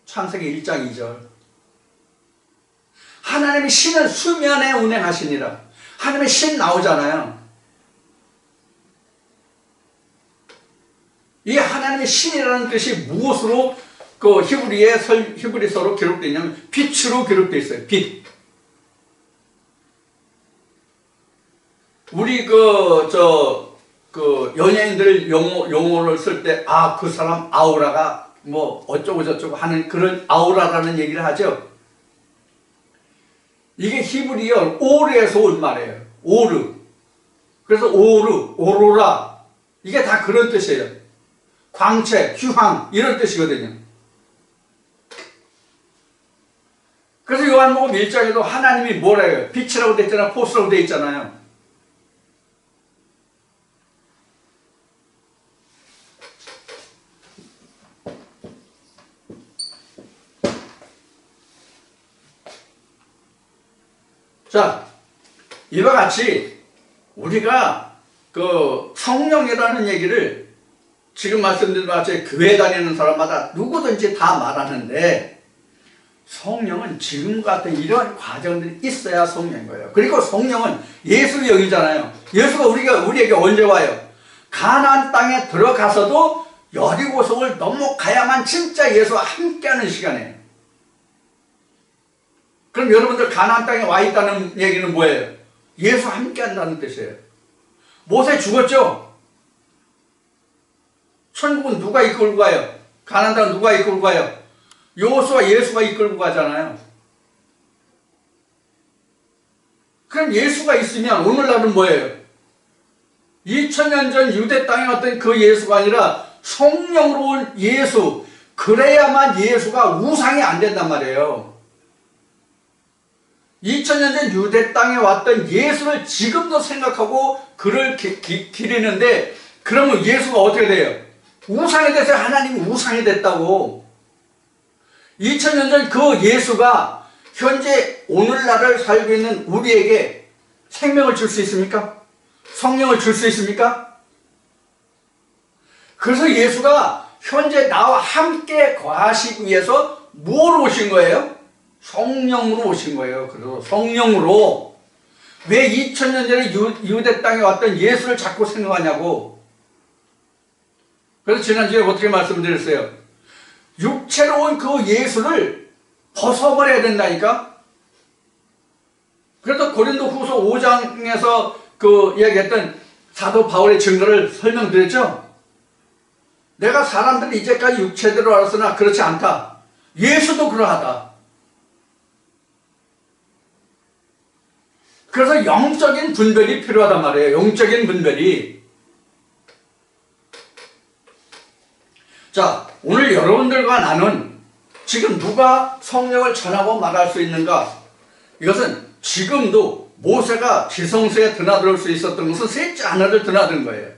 창세기 1장 2절. 하나님의 신은 수면에 운행하시니라. 하나님의 신 나오잖아요. 이 하나님의 신이라는 뜻이 무엇으로 그 히브리서로 기록되어 있냐면 빛으로 기록되어 있어요. 빛. 우리 연예인들 용어를 쓸 때, 그 사람 아우라가 뭐 어쩌고저쩌고 하는 그런 아우라라는 얘기를 하죠. 이게 히브리어 오르에서 온 말이에요. 오르. 그래서 오로라. 이게 다 그런 뜻이에요. 광채, 휴황, 이런 뜻이거든요. 그래서 요한복음 1장에도 하나님이 뭐라 해요? 빛이라고 돼 있잖아요. 포스라고 돼 있잖아요. 자, 이와 같이 우리가 그 성령이라는 얘기를 지금 말씀드린 같이 교회 다니는 사람마다 누구든지 다 말하는데 성령은 지금 같은 이런 과정들이 있어야 성령인 거예요. 그리고 성령은 예수의 영이잖아요. 예수가 우리에게 언제 와요? 가나안 땅에 들어가서도 여리고성을 넘어가야만 진짜 예수와 함께하는 시간이에요. 그럼 여러분들 가나안 땅에 와 있다는 얘기는 뭐예요? 예수와 함께한다는 뜻이에요. 모세 죽었죠? 천국은 누가 이끌고 가요? 가나안 땅은 누가 이끌고 가요? 여호수아 예수가 이끌고 가잖아요. 그럼 예수가 있으면 오늘날은 뭐예요? 2000년 전 유대 땅에 왔던 그 예수가 아니라 성령으로 온 예수. 그래야만 예수가 우상이 안 된단 말이에요. 2000년 전 유대 땅에 왔던 예수를 지금도 생각하고 그를 기리는데 그러면 예수가 어떻게 돼요? 우상이 돼서 하나님이 우상이 됐다고. 2000년 전 그 예수가 현재 오늘날을 살고 있는 우리에게 생명을 줄 수 있습니까? 성령을 줄 수 있습니까? 그래서 예수가 현재 나와 함께 거하시기 위해서 무엇으로 오신 거예요? 성령으로 오신 거예요. 그래서 성령으로. 왜 2000년 전에 유대 땅에 왔던 예수를 자꾸 생각하냐고. 그래서 지난주에 어떻게 말씀드렸어요? 육체로 온 그 예수를 벗어버려야 된다니까. 그래서 고린도 후서 5장에서 그 이야기했던 사도 바울의 증거를 설명드렸죠. 내가 사람들이 이제까지 육체대로 알았으나 그렇지 않다. 예수도 그러하다. 그래서 영적인 분별이 필요하단 말이에요. 영적인 분별이. 자, 오늘 여러분들과 나는 지금 누가 성령을 전하고 말할 수 있는가? 이것은 지금도 모세가 지성소에 드나들 수 있었던 것은 셋째 하나를 드나든 거예요.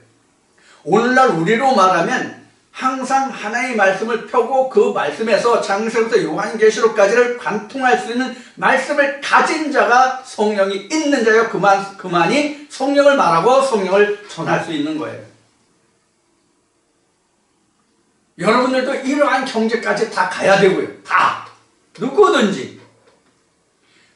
오늘날 우리로 말하면 항상 하나의 말씀을 펴고 그 말씀에서 창세부터 요한계시록까지를 관통할 수 있는 말씀을 가진 자가 성령이 있는 자요. 그만이 성령을 말하고 성령을 전할 수 있는 거예요. 여러분들도 이러한 경제까지 다 가야 되고요. 다. 누구든지.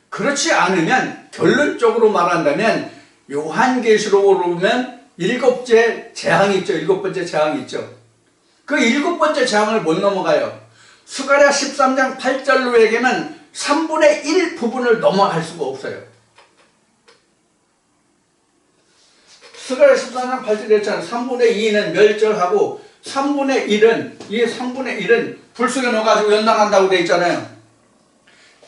그렇지 않으면 결론적으로 말한다면 요한계시록으로 보면 7째 재앙이 있죠. 7번째 재앙이 있죠. 그 7번째 재앙을 못 넘어가요. 스가랴 13장 8절로 얘기하면 3분의 1 부분을 넘어갈 수가 없어요. 스가랴 13장 8절에 했잖아요. 3분의 2는 멸절하고 3분의 1은 불 속에 넣어가지고 연단한다고 되어 있잖아요.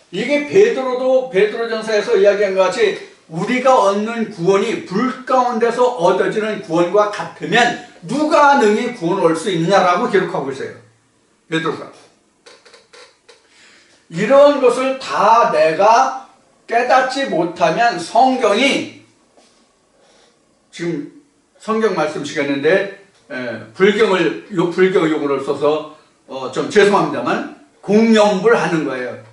이게 베드로전서에서 이야기한 것 같이 우리가 얻는 구원이 불 가운데서 얻어지는 구원과 같으면 누가 능히 구원 올 수 있느냐라고 기록하고 있어요. 베드로가. 이런 것을 다 내가 깨닫지 못하면 성경이 지금 성경 말씀 시간인데 불교 용어를 써서 좀 죄송합니다만 공연불하는 거예요.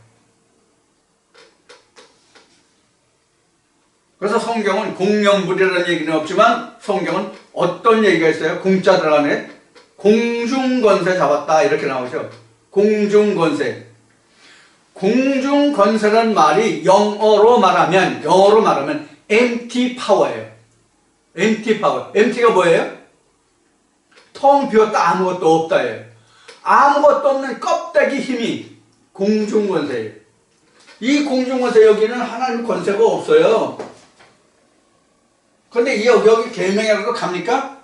그래서 성경은 공연불이라는 얘기는 없지만 성경은 어떤 얘기가 있어요? 공자 들어가네. 공중권세 잡았다 이렇게 나오죠. 공중권세. 공중권세라는 말이 영어로 말하면 empty power예요. empty power. empty가 뭐예요? 텅 비었다 아무것도 없다예요. 아무것도 없는 껍데기 힘이 공중권세예요. 이 공중권세 여기는 하나님 권세가 없어요. 그런데 여기 계명이라도 갑니까?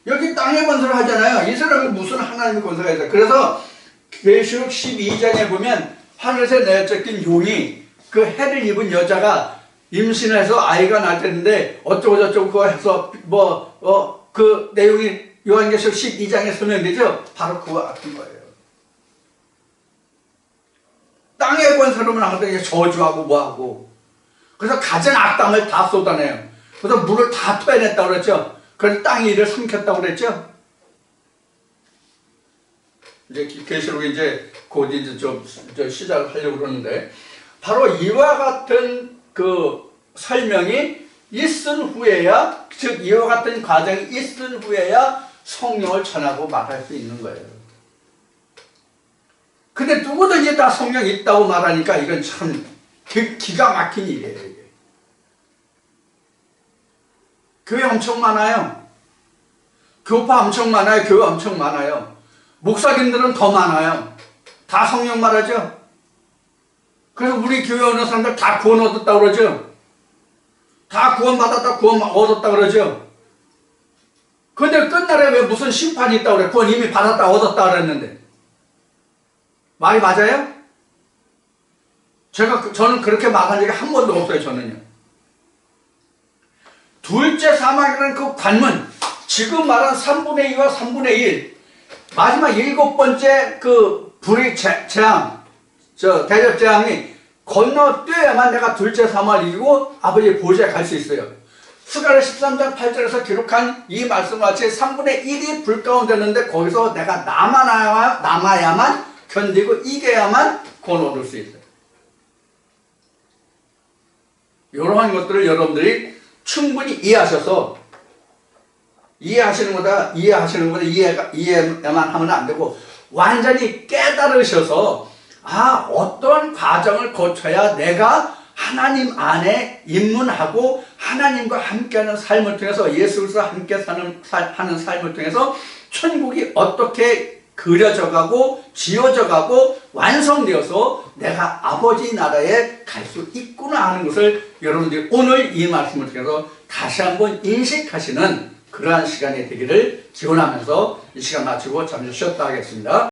여기 땅의 권세를 하잖아요. 이 사람이 무슨 하나님의 권세가 있어요. 그래서 계시록 12장에 보면 하늘에서 내쫓긴 용이 그 해를 입은 여자가 임신해서 아이가 날 텐데 어쩌고 저쩌고 그거 해서 그 내용이 요한계시록 12장에 설명되죠. 바로 그와 같은 거예요. 땅의 권세로만 하거든요. 저주하고 뭐하고. 그래서 가진 악담을 다 쏟아내요. 그래서 물을 다 토해냈다고 그랬죠. 그래서 땅이 이를 삼켰다고 그랬죠. 이제 계시록이 이제 곧 이제 좀 시작을 하려고 그러는데 바로 이와 같은 그 설명이 있은 후에야, 즉 이와 같은 과정이 있은 후에야 성령을 전하고 말할 수 있는 거예요. 근데 누구든지 다 성령이 있다고 말하니까 이건 참 기가 막힌 일이에요. 이게. 교회 엄청 많아요. 교파 엄청 많아요. 교회 엄청 많아요. 목사님들은 더 많아요. 다 성령 말하죠. 그래서 우리 교회 오는 사람들 다 구원 얻었다고 그러죠. 다 구원 받았다, 구원 얻었다 그러죠. 근데 끝날에 왜 무슨 심판이 있다고 그래? 구원 이미 받았다, 얻었다 그랬는데. 말이 맞아요? 저는 그렇게 말한 적이 한 번도 없어요, 저는요. 둘째 사망이라는 그 관문, 지금 말한 3분의 2와 3분의 1, 마지막 7번째 그 불의 재앙, 대접 재앙이 건너뛰어야만 내가 둘째 사망을 이기고 아버지의 보좌에 갈 수 있어요. 스가랴 13장 8절에서 기록한 이 말씀과 같이 3분의 1이 불 가운데 있는데 거기서 내가 남아야만 견디고 이겨야만 구원 얻을 수 있어요. 이러한 것들을 여러분들이 충분히 이해하셔서 이해하시는 것보다 이해만 하면 안 되고 완전히 깨달으셔서 어떤 과정을 거쳐야 내가 하나님 안에 입문하고 하나님과 함께하는 삶을 통해서 예수 그리스도와 함께 하는 삶을 통해서 천국이 어떻게 그려져 가고 지어져 가고 완성되어서 내가 아버지 나라에 갈 수 있구나 하는 것을 여러분들이 오늘 이 말씀을 통해서 다시 한번 인식하시는 그러한 시간이 되기를 기원하면서 이 시간 마치고 잠시 쉬었다 하겠습니다.